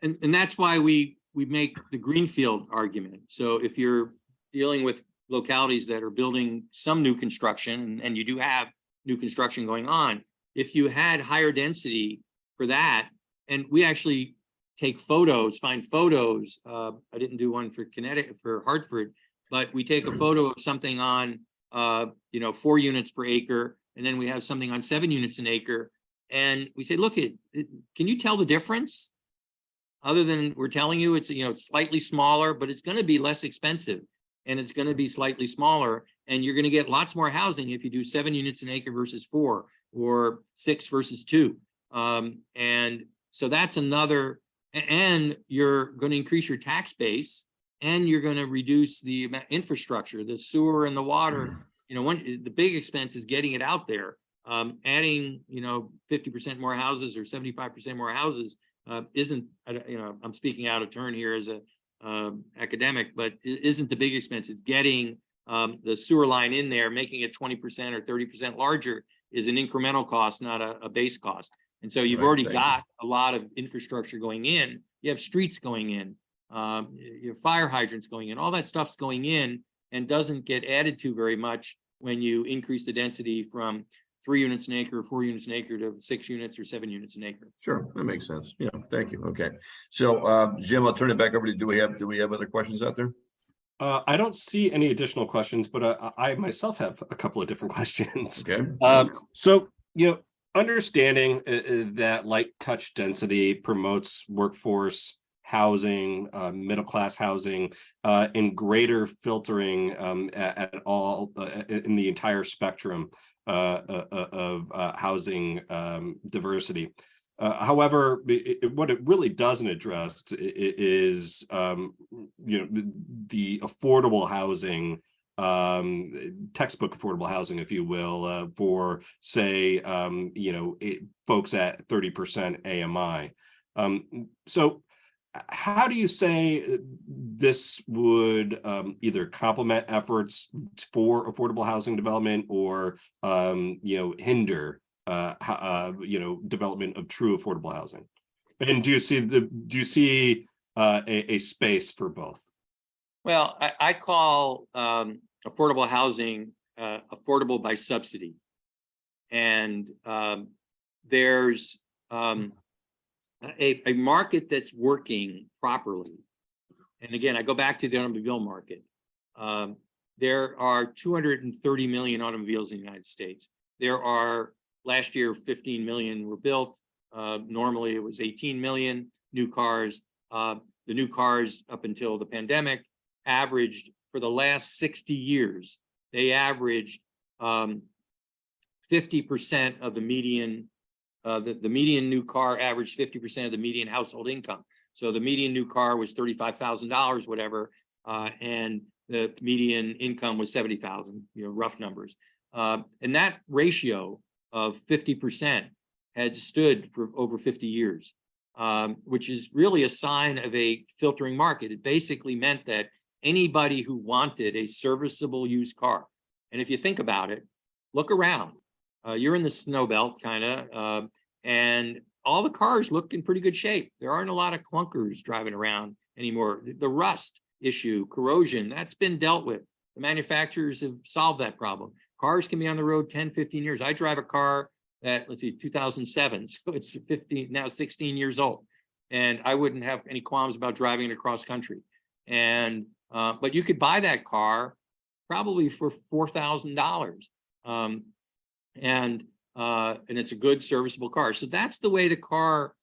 And that's why we make the greenfield argument. So if you're dealing with localities that are building some new construction, and you do have new construction going on, if you had higher density for that, and we actually take photos, find photos. I didn't do one for Connecticut, for Hartford, but we take a photo of something on 4 units per acre, and then we have something on 7 units an acre, and we say, look, can you tell the difference? Other than we're telling you it's it's slightly smaller, but it's going to be less expensive, and it's going to be slightly smaller, and you're going to get lots more housing if you do 7 units an acre versus 4, or 6 versus 2. And so that's another, and you're going to increase your tax base, and you're going to reduce the infrastructure, the sewer and the water. The big expense is getting it out there. Adding 50% more houses or 75% more houses isn't, I'm speaking out of turn here as a academic, but it isn't the big expense. It's getting the sewer line in there, making it 20% or 30% larger is an incremental cost, not a base cost. And so you've already got a lot of infrastructure going in. You have streets going in, your fire hydrants going in, all that stuff's going in, and doesn't get added to very much when you increase the density from 3 units an acre, 4 units an acre to 6 units or 7 units an acre. Sure, that makes sense. Yeah, thank you. Okay, so Jim, I'll turn it back over to you. Do we have other questions out there? I don't see any additional questions, but I myself have a couple of different questions. Okay. So, understanding that light touch density promotes workforce housing, middle class housing, and greater filtering at all in the entire spectrum of housing diversity. However, what it really doesn't address is, the affordable housing, textbook affordable housing, if you will, for say, folks at 30% AMI. So, how do you say this would either complement efforts for affordable housing development or, hinder development of true affordable housing? And do you see a space for both? Well, I call affordable housing affordable by subsidy. And there's a market that's working properly. And again, I go back to the automobile market. There are 230 million automobiles in the United States. There are, last year, 15 million were built. Normally it was 18 million new cars. The new cars up until the pandemic averaged, for the last 60 years, they averaged 50% of the median. The median new car averaged 50% of the median household income. So the median new car was $35,000, whatever, and the median income was 70,000, rough numbers. And that ratio of 50% had stood for over 50 years, which is really a sign of a filtering market. It basically meant that anybody who wanted a serviceable used car, and if you think about it, look around. You're in the snow belt, kind of, and all the cars look in pretty good shape. There aren't a lot of clunkers driving around anymore. The rust issue, corrosion, that's been dealt with. The manufacturers have solved that problem. Cars can be on the road 10, 15 years. I drive a car that, 2007, so it's 16 years old. And I wouldn't have any qualms about driving it across country. And, but you could buy that car probably for $4,000. And it's a good serviceable car. So that's the way the car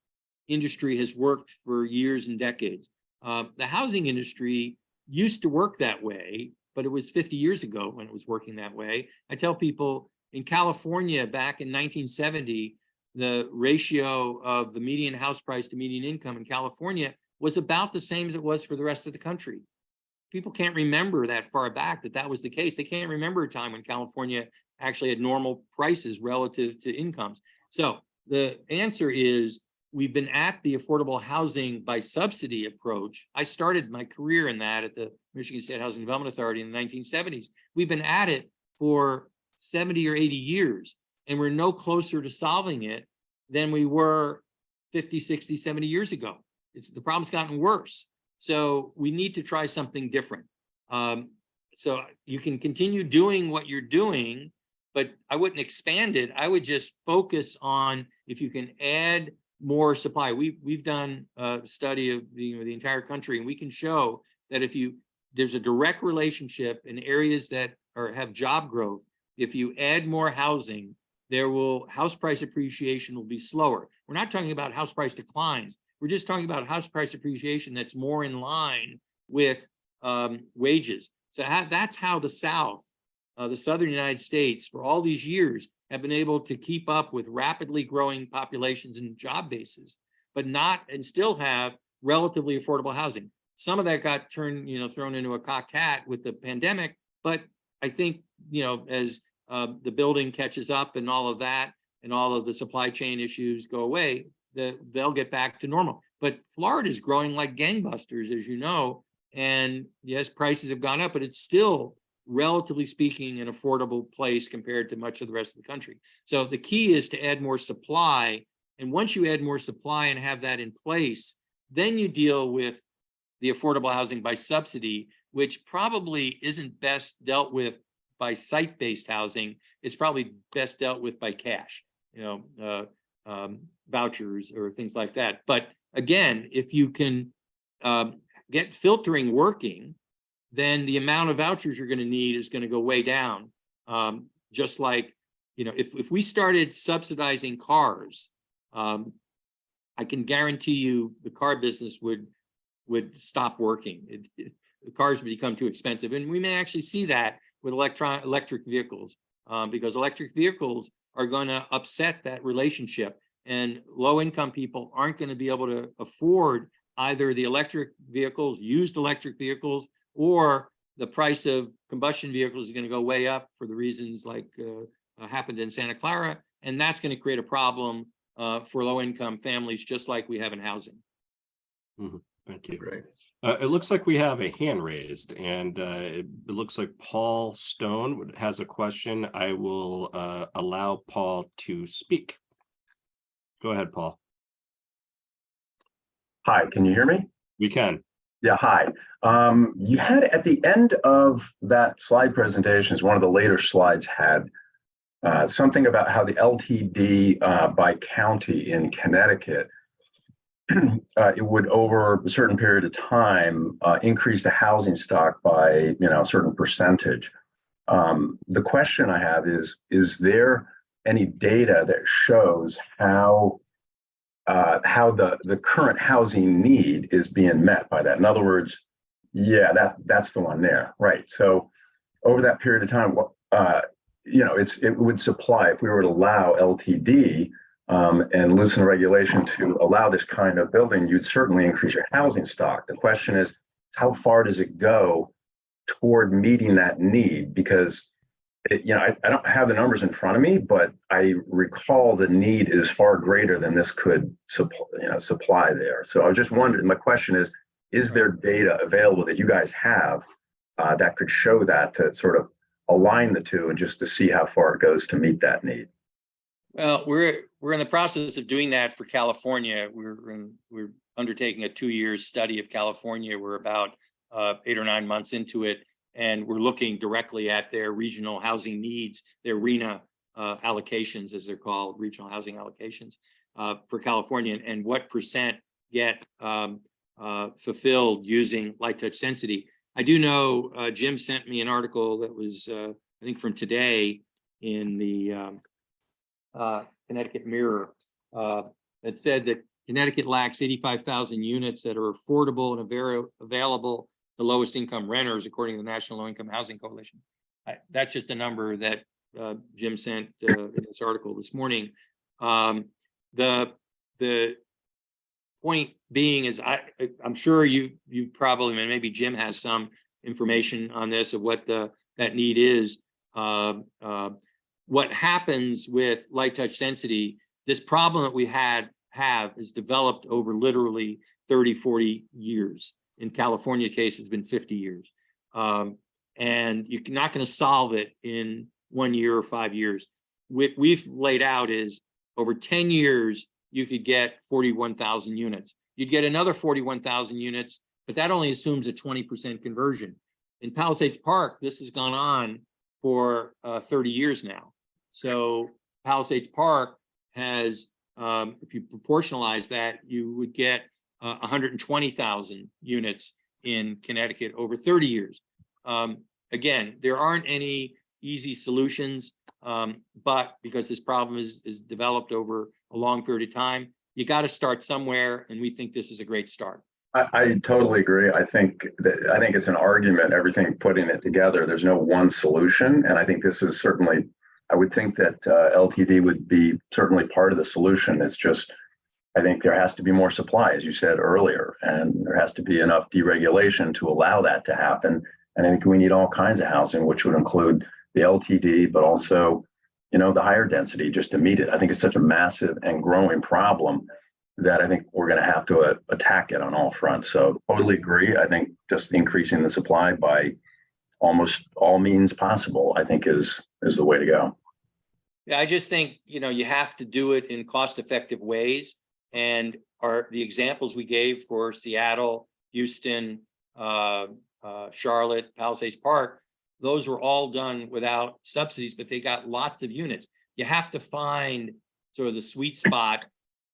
industry has worked for years and decades. The housing industry used to work that way, but it was 50 years ago when it was working that way. I tell people in California back in 1970, the ratio of the median house price to median income in California was about the same as it was for the rest of the country. People can't remember that far back that was the case. They can't remember a time when California actually had normal prices relative to incomes. So the answer is, we've been at the affordable housing by subsidy approach. I started my career in that at the Michigan State Housing Development Authority in the 1970s. We've been at it for 70 or 80 years, and we're no closer to solving it than we were 50, 60, 70 years ago. The problem's gotten worse. So we need to try something different. So you can continue doing what you're doing, but I wouldn't expand it. I would just focus on if you can add more supply. We've done a study of the entire country, and we can show that there's a direct relationship in areas that have job growth. If you add more housing, house price appreciation will be slower. We're not talking about house price declines. We're just talking about house price appreciation that's more in line with wages. So that's how the South, the Southern United States, for all these years, have been able to keep up with rapidly growing populations and job bases, and still have relatively affordable housing. Some of that got thrown into a cocked hat with the pandemic, but I think, as the building catches up and all of that, and all of the supply chain issues go away, they'll get back to normal. But Florida is growing like gangbusters, as you know, and yes, prices have gone up, but it's still, relatively speaking, an affordable place compared to much of the rest of the country. So the key is to add more supply. And once you add more supply and have that in place, then you deal with the affordable housing by subsidy, which probably isn't best dealt with by site-based housing. It's probably best dealt with by cash, vouchers or things like that. But again, if you can get filtering working, then the amount of vouchers you're going to need is going to go way down. Just like, if we started subsidizing cars, I can guarantee you the car business would stop working. The cars would become too expensive. And we may actually see that with electric vehicles, because electric vehicles are going to upset that relationship. And low income people aren't going to be able to afford either the electric vehicles, used electric vehicles, or the price of combustion vehicles is going to go way up for the reasons like happened in Santa Clara. And that's going to create a problem for low income families, just like we have in housing. Mhm. Thank you. Great. It looks like we have a hand raised, and it looks like Paul Stone has a question. I will allow Paul to speak. Go ahead, Paul. Hi, can you hear me? We can. Yeah, hi. You had at the end of that slide presentation, as one of the later slides had something about how the LTD by county in Connecticut, it would over a certain period of time increase the housing stock by a certain percentage. The question I have is there any data that shows how the current housing need is being met by that? In other words, yeah, that's the one there, right? So over that period of time, it would supply, if we were to allow LTD and loosen the regulation to allow this kind of building, you'd certainly increase your housing stock. The question is, how far does it go toward meeting that need? Because I don't have the numbers in front of me, but I recall the need is far greater than this could supply there. So I was just wondering, my question is there data available that you guys have that could show that, to sort of align the two and just to see how far it goes to meet that need? Well, we're in the process of doing that for California. We're undertaking a 2-year study of California. We're about 8 or 9 months into it, and we're looking directly at their regional housing needs, their RHNA allocations, as they're called, regional housing allocations for California, and what percent get fulfilled using light touch density. I do know Jim sent me an article that was, I think, from today in the Connecticut Mirror that said that Connecticut lacks 85,000 units that are affordable and available to lowest income renters, according to the National Low Income Housing Coalition. That's just a number that Jim sent in this article this morning. The point being is, I'm sure you probably, maybe Jim has some information on this of what that need is. What happens with light touch density, this problem that we have is developed over literally 30, 40 years. In California case, it's been 50 years. And you're not going to solve it in 1 year or 5 years. What we've laid out is over 10 years, you could get 41,000 units. You'd get another 41,000 units, but that only assumes a 20% conversion. In Palisades Park, this has gone on for 30 years now. So Palisades Park has, if you proportionalize that, you would get 120,000 units in Connecticut over 30 years. Again, there aren't any easy solutions, but because this problem is developed over a long period of time, you got to start somewhere, and we think this is a great start. I totally agree. I think it's an argument, everything, putting it together. There's no one solution, and I think this is certainly, I would think that LTD would be certainly part of the solution. It's just, I think there has to be more supply, as you said earlier, and there has to be enough deregulation to allow that to happen. And I think we need all kinds of housing, which would include the LTD, but also, the higher density, just to meet it. I think it's such a massive and growing problem that I think we're going to have to attack it on all fronts. So totally agree. I think just increasing the supply by almost all means possible, I think is the way to go. Yeah, I just think, you have to do it in cost-effective ways. And the examples we gave for Seattle, Houston, Charlotte, Palisades Park, those were all done without subsidies, but they got lots of units. You have to find sort of the sweet spot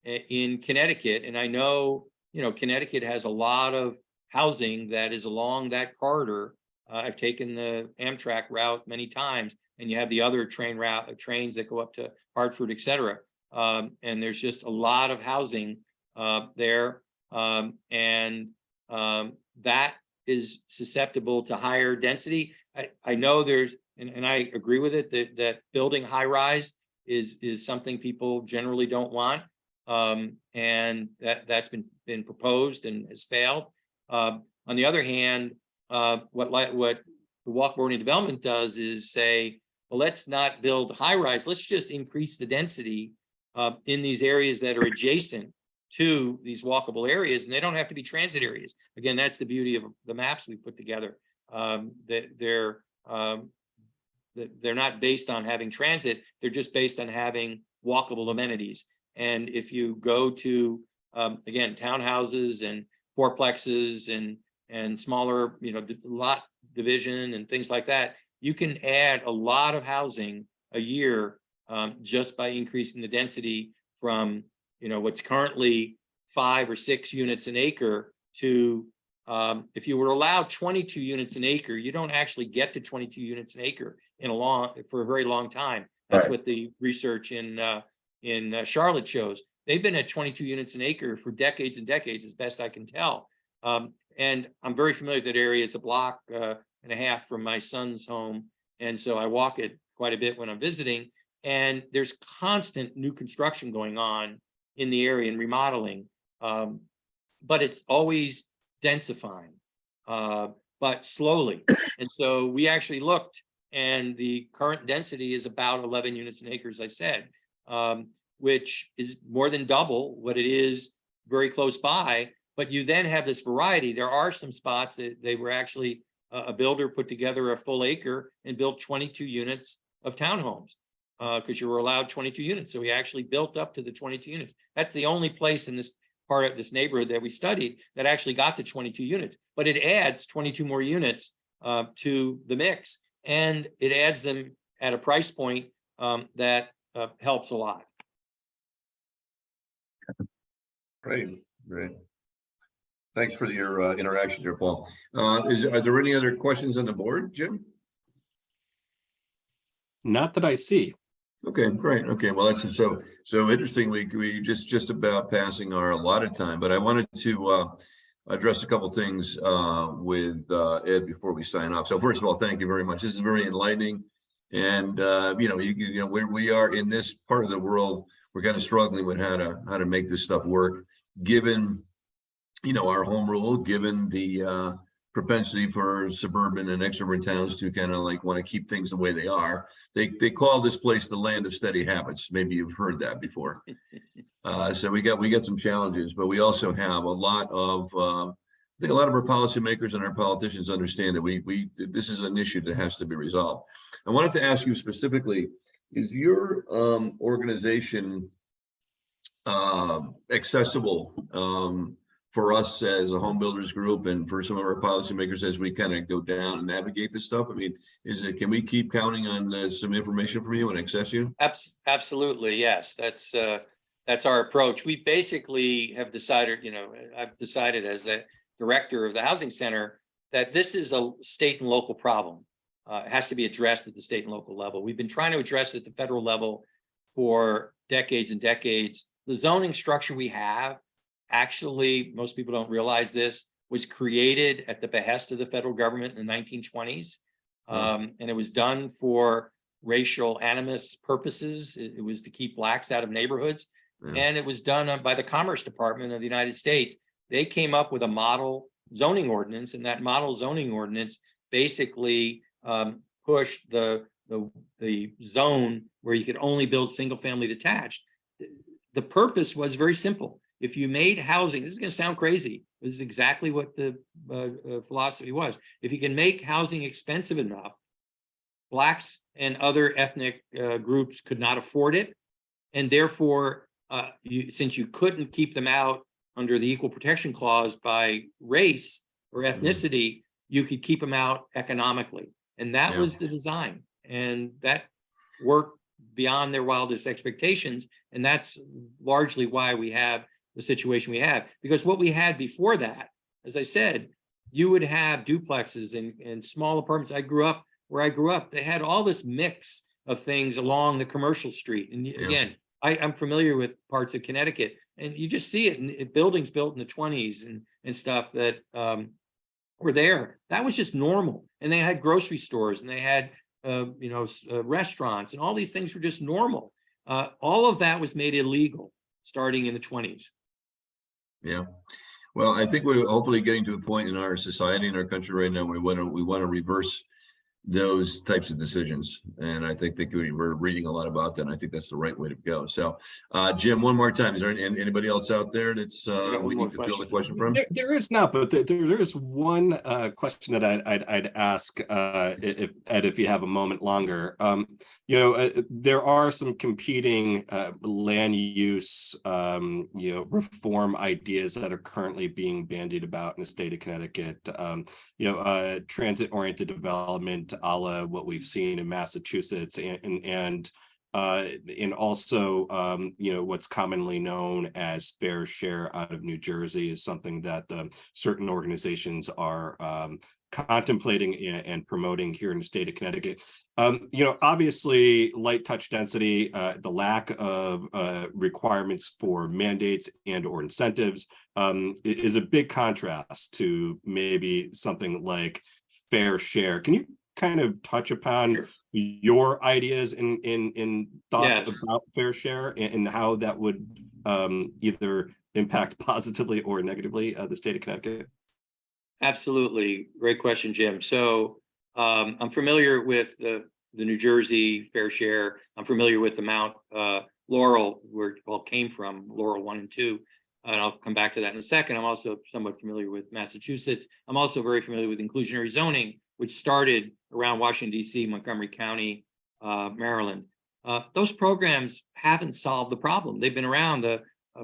in Connecticut. And I know, Connecticut has a lot of housing that is along that corridor I've taken the Amtrak route many times, and you have the other trains that go up to Hartford, et cetera. And there's just a lot of housing there. That is susceptible to higher density. I know there's, and I agree with it, that building high rise is something people generally don't want. And that's been proposed and has failed. On the other hand, what the walkable urban development does is say, well, let's not build high rise. Let's just increase the density in these areas that are adjacent to these walkable areas, and they don't have to be transit areas. Again, that's the beauty of the maps we put together. That they're not based on having transit; they're just based on having walkable amenities. And if you go to again, townhouses and fourplexes and smaller, lot division and things like that, you can add a lot of housing a year just by increasing the density from what's currently 5 or 6 units an acre to if you were allowed 22 units an acre, you don't actually get to 22 units an acre for a very long time. That's what the research in Charlotte shows. They've been at 22 units an acre for decades and decades, as best I can tell. And I'm very familiar with that area. It's a block and a half from my son's home, and so I walk it quite a bit when I'm visiting. And there's constant new construction going on in the area and remodeling, but it's always densifying, but slowly. And so we actually looked, and the current density is about 11 units an acre, as I said, which is more than double what it is very close by. But you then have this variety. There are some spots that they were actually a builder put together a full acre and built 22 units of townhomes because you were allowed 22 units. So we actually built up to the 22 units. That's the only place in this part of this neighborhood that we studied that actually got to 22 units, but it adds 22 more units to the mix, and it adds them at a price point that helps a lot. Great. Thanks for your interaction there, Paul. Are there any other questions on the board, Jim? Not that I see. Okay, great. Okay, well, that's so interesting. We just about passing our allotted time, but I wanted to address a couple things with Ed before we sign off. So first of all, thank you very much. This is very enlightening, and where we are in this part of the world, we're kind of struggling with how to make this stuff work, given our home rule, given the propensity for suburban and exurban towns to kind of like want to keep things the way they are. They call this place the land of steady habits. Maybe you've heard that before. So we got some challenges, but we also have a lot of I think a lot of our policymakers and our politicians understand that this is an issue that has to be resolved. I wanted to ask you specifically, is your organization accessible for us as a home builders group and for some of our policymakers as we kind of go down and navigate this stuff? I mean, can we keep counting on some information from you and access you? Absolutely, yes. That's our approach. We basically have decided, I've decided as the director of the housing center that this is a state and local problem. It has to be addressed at the state and local level. We've been trying to address it at the federal level for decades and decades. The zoning structure we have, actually, most people don't realize this, was created at the behest of the federal government in the 1920s. And it was done for racial animus purposes. It was to keep blacks out of neighborhoods. And it was done by the Commerce Department of the United States. They came up with a model zoning ordinance, and that model zoning ordinance basically pushed the zone where you could only build single family detached. The purpose was very simple. If you made housing, this is going to sound crazy, this is exactly what the philosophy was. If you can make housing expensive enough, blacks and other ethnic groups could not afford it. And therefore, since you couldn't keep them out under the Equal Protection Clause by race or ethnicity, you could keep them out economically. And that was the design. And that worked beyond their wildest expectations. And that's largely why we have the situation we have. Because what we had before that, as I said, you would have duplexes and small apartments. Where I grew up, they had all this mix of things along the commercial street. And again, I'm familiar with parts of Connecticut, and you just see it in buildings built in the 20s and stuff that were there. That was just normal. And they had grocery stores, and they had restaurants, and all these things were just normal. All of that was made illegal starting in the 20s. Yeah. Well, I think we're hopefully getting to a point in our society, in our country right now, we want to reverse those types of decisions. And I think that we're reading a lot about that. And I think that's the right way to go. So, Jim, one more time, is there anybody else out there that's we need to fill the question from? There is not, but there is one question that I'd ask if you have a moment longer. There are some competing land use reform ideas that are currently being bandied about in the state of Connecticut. Transit-oriented development, a la what we've seen in Massachusetts, and also what's commonly known as fair share out of New Jersey is something that certain organizations are contemplating and promoting here in the state of Connecticut. Obviously light touch density, the lack of requirements for mandates and or incentives is a big contrast to maybe something like fair share. Can you kind of touch upon your ideas and thoughts about fair share and how that would either impact positively or negatively the state of Connecticut? Absolutely. Great question, Jim. So I'm familiar with the New Jersey fair share. I'm familiar with the Mount Laurel, where it all came from, Laurel 1 and 2. And I'll come back to that in a second. I'm also somewhat familiar with Massachusetts. I'm also very familiar with inclusionary zoning, which started around Washington, D.C., Montgomery County, Maryland. Those programs haven't solved the problem. They've been around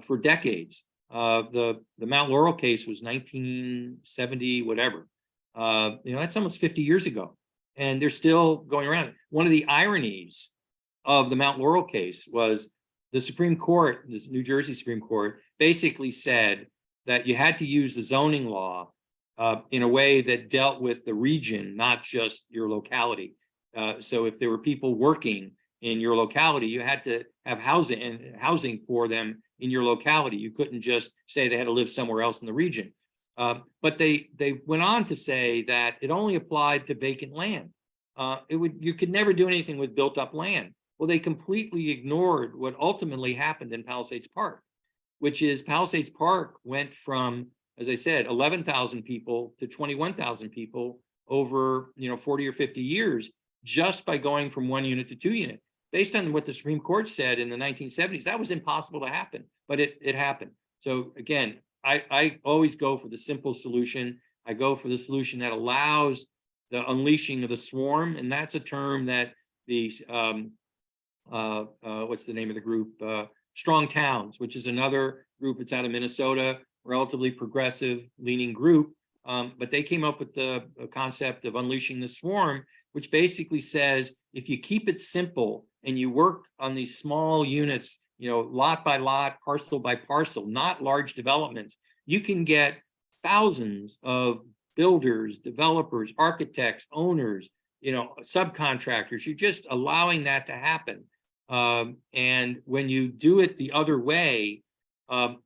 for decades. The Mount Laurel case was 1970, whatever. That's almost 50 years ago. And they're still going around. One of the ironies of the Mount Laurel case was the Supreme Court, this New Jersey Supreme Court, basically said that you had to use the zoning law in a way that dealt with the region, not just your locality. So if there were people working in your locality, you had to have housing for them in your locality. You couldn't just say they had to live somewhere else in the region. But they went on to say that it only applied to vacant land. You could never do anything with built up land. Well, they completely ignored what ultimately happened in Palisades Park, which is Palisades Park went from, as I said, 11,000 people to 21,000 people over 40 or 50 years, just by going from 1 unit to 2 unit. Based on what the Supreme Court said in the 1970s, that was impossible to happen, but it happened. So again, I always go for the simple solution. I go for the solution that allows the unleashing of the swarm, and that's a term that the what's the name of the group? Strong Towns, which is another group. It's out of Minnesota, relatively progressive leaning group. But they came up with the concept of unleashing the swarm, which basically says if you keep it simple and you work on these small units, lot by lot, parcel by parcel, not large developments, you can get thousands of builders, developers, architects, owners, subcontractors. You're just allowing that to happen. And when you do it the other way,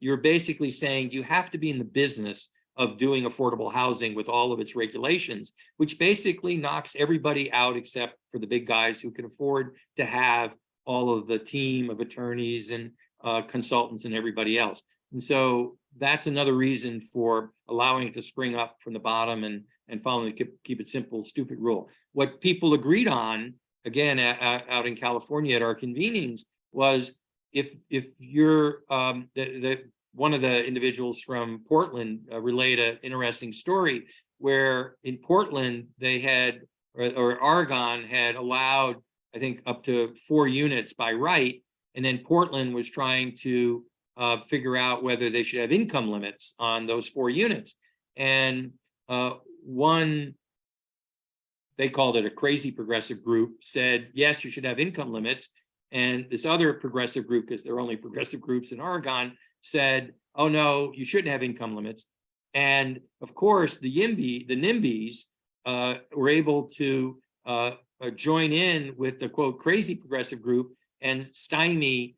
you're basically saying you have to be in the business of doing affordable housing with all of its regulations, which basically knocks everybody out except for the big guys who can afford to have all of the team of attorneys and consultants and everybody else. And so that's another reason for allowing it to spring up from the bottom and following the keep it simple, stupid rule. What people agreed on, again, out in California at our convenings, was if you're one of the individuals from Portland relayed an interesting story where in Portland they had, or Oregon had allowed, I think, up to 4 units by right. And then Portland was trying to figure out whether they should have income limits on those 4 units. And one, they called it a crazy progressive group, said, yes, you should have income limits. And this other progressive group, because there are only progressive groups in Oregon, said, oh no, you shouldn't have income limits. And of course, the NIMBYs were able to join in with the quote crazy progressive group and stymie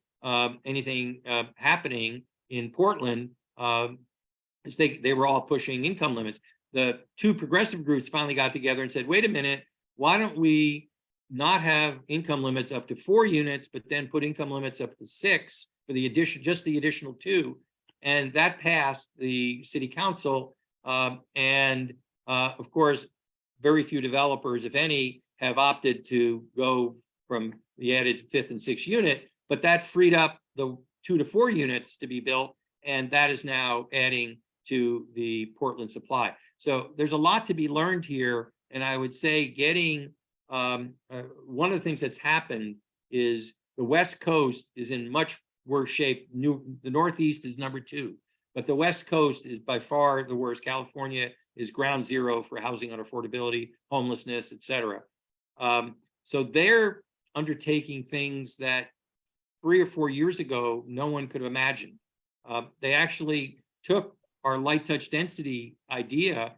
anything happening in Portland, as they were all pushing income limits. The two progressive groups finally got together and said, wait a minute, why don't we not have income limits up to 4 units, but then put income limits up to 6 for the just the additional 2. And that passed the city council. Of course, very few developers, if any, have opted to go from the added 5th and 6th unit, but that freed up the 2 to 4 units to be built. And that is now adding to the Portland supply. So there's a lot to be learned here. And I would say getting, one of the things that's happened is the West Coast is in much worse shape. The Northeast is number 2, but the West Coast is by far the worst. California is ground zero for housing unaffordability, homelessness, et cetera. So they're undertaking things that 3 or 4 years ago, no one could have imagined. They actually took our light touch density idea,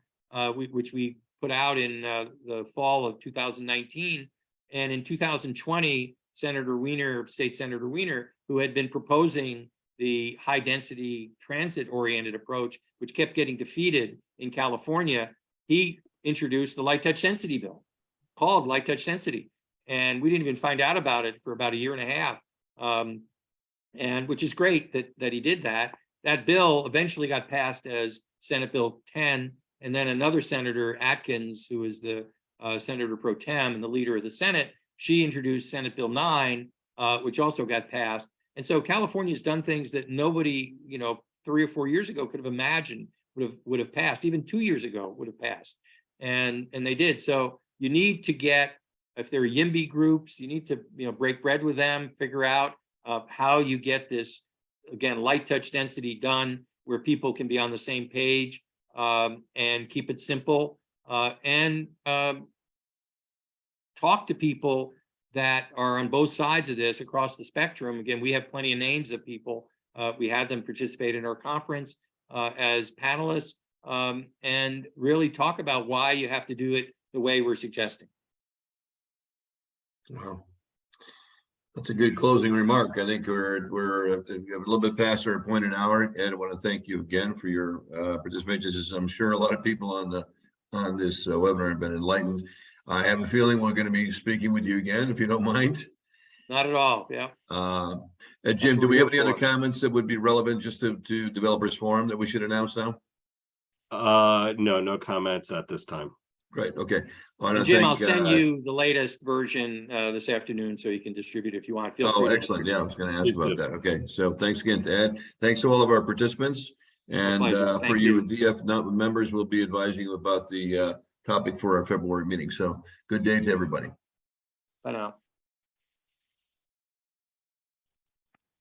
which we put out in the fall of 2019. And in 2020, State Senator Wiener, who had been proposing the high density transit oriented approach, which kept getting defeated in California, he introduced the light touch density bill called light touch density. And we didn't even find out about it for about 1.5 years. And which is great that he did that. That bill eventually got passed as Senate Bill 10. And then another senator, Atkins, who is the Senator pro tem and the leader of the Senate, she introduced Senate Bill 9, which also got passed. And so California's done things that nobody, 3 or 4 years ago could have imagined would have passed, even 2 years ago would have passed. And they did. So you need to get, if there are YIMBY groups, you need to break bread with them, figure out how you get this, again, light touch density done where people can be on the same page, and keep it simple, and talk to people that are on both sides of this across the spectrum. Again, we have plenty of names of people. We had them participate in our conference as panelists, and really talk about why you have to do it the way we're suggesting. Wow. That's a good closing remark. I think we're a little bit past our appointed hour. Ed, I want to thank you again for your participation. I'm sure a lot of people on this webinar have been enlightened. I have a feeling we're going to be speaking with you again, if you don't mind. Not at all. Yeah. Jim, do we have any other comments that would be relevant just to Developers Forum that we should announce now? No comments at this time. Great. Okay. Jim, I'll send you the latest version this afternoon so you can distribute if you want. Feel free. Excellent. Yeah, I was going to ask about that. Okay. So thanks again to Ed. Thanks to all of our participants. And for you DF members, we'll be advising you about the topic for our February meeting. So good day to everybody. Bye now.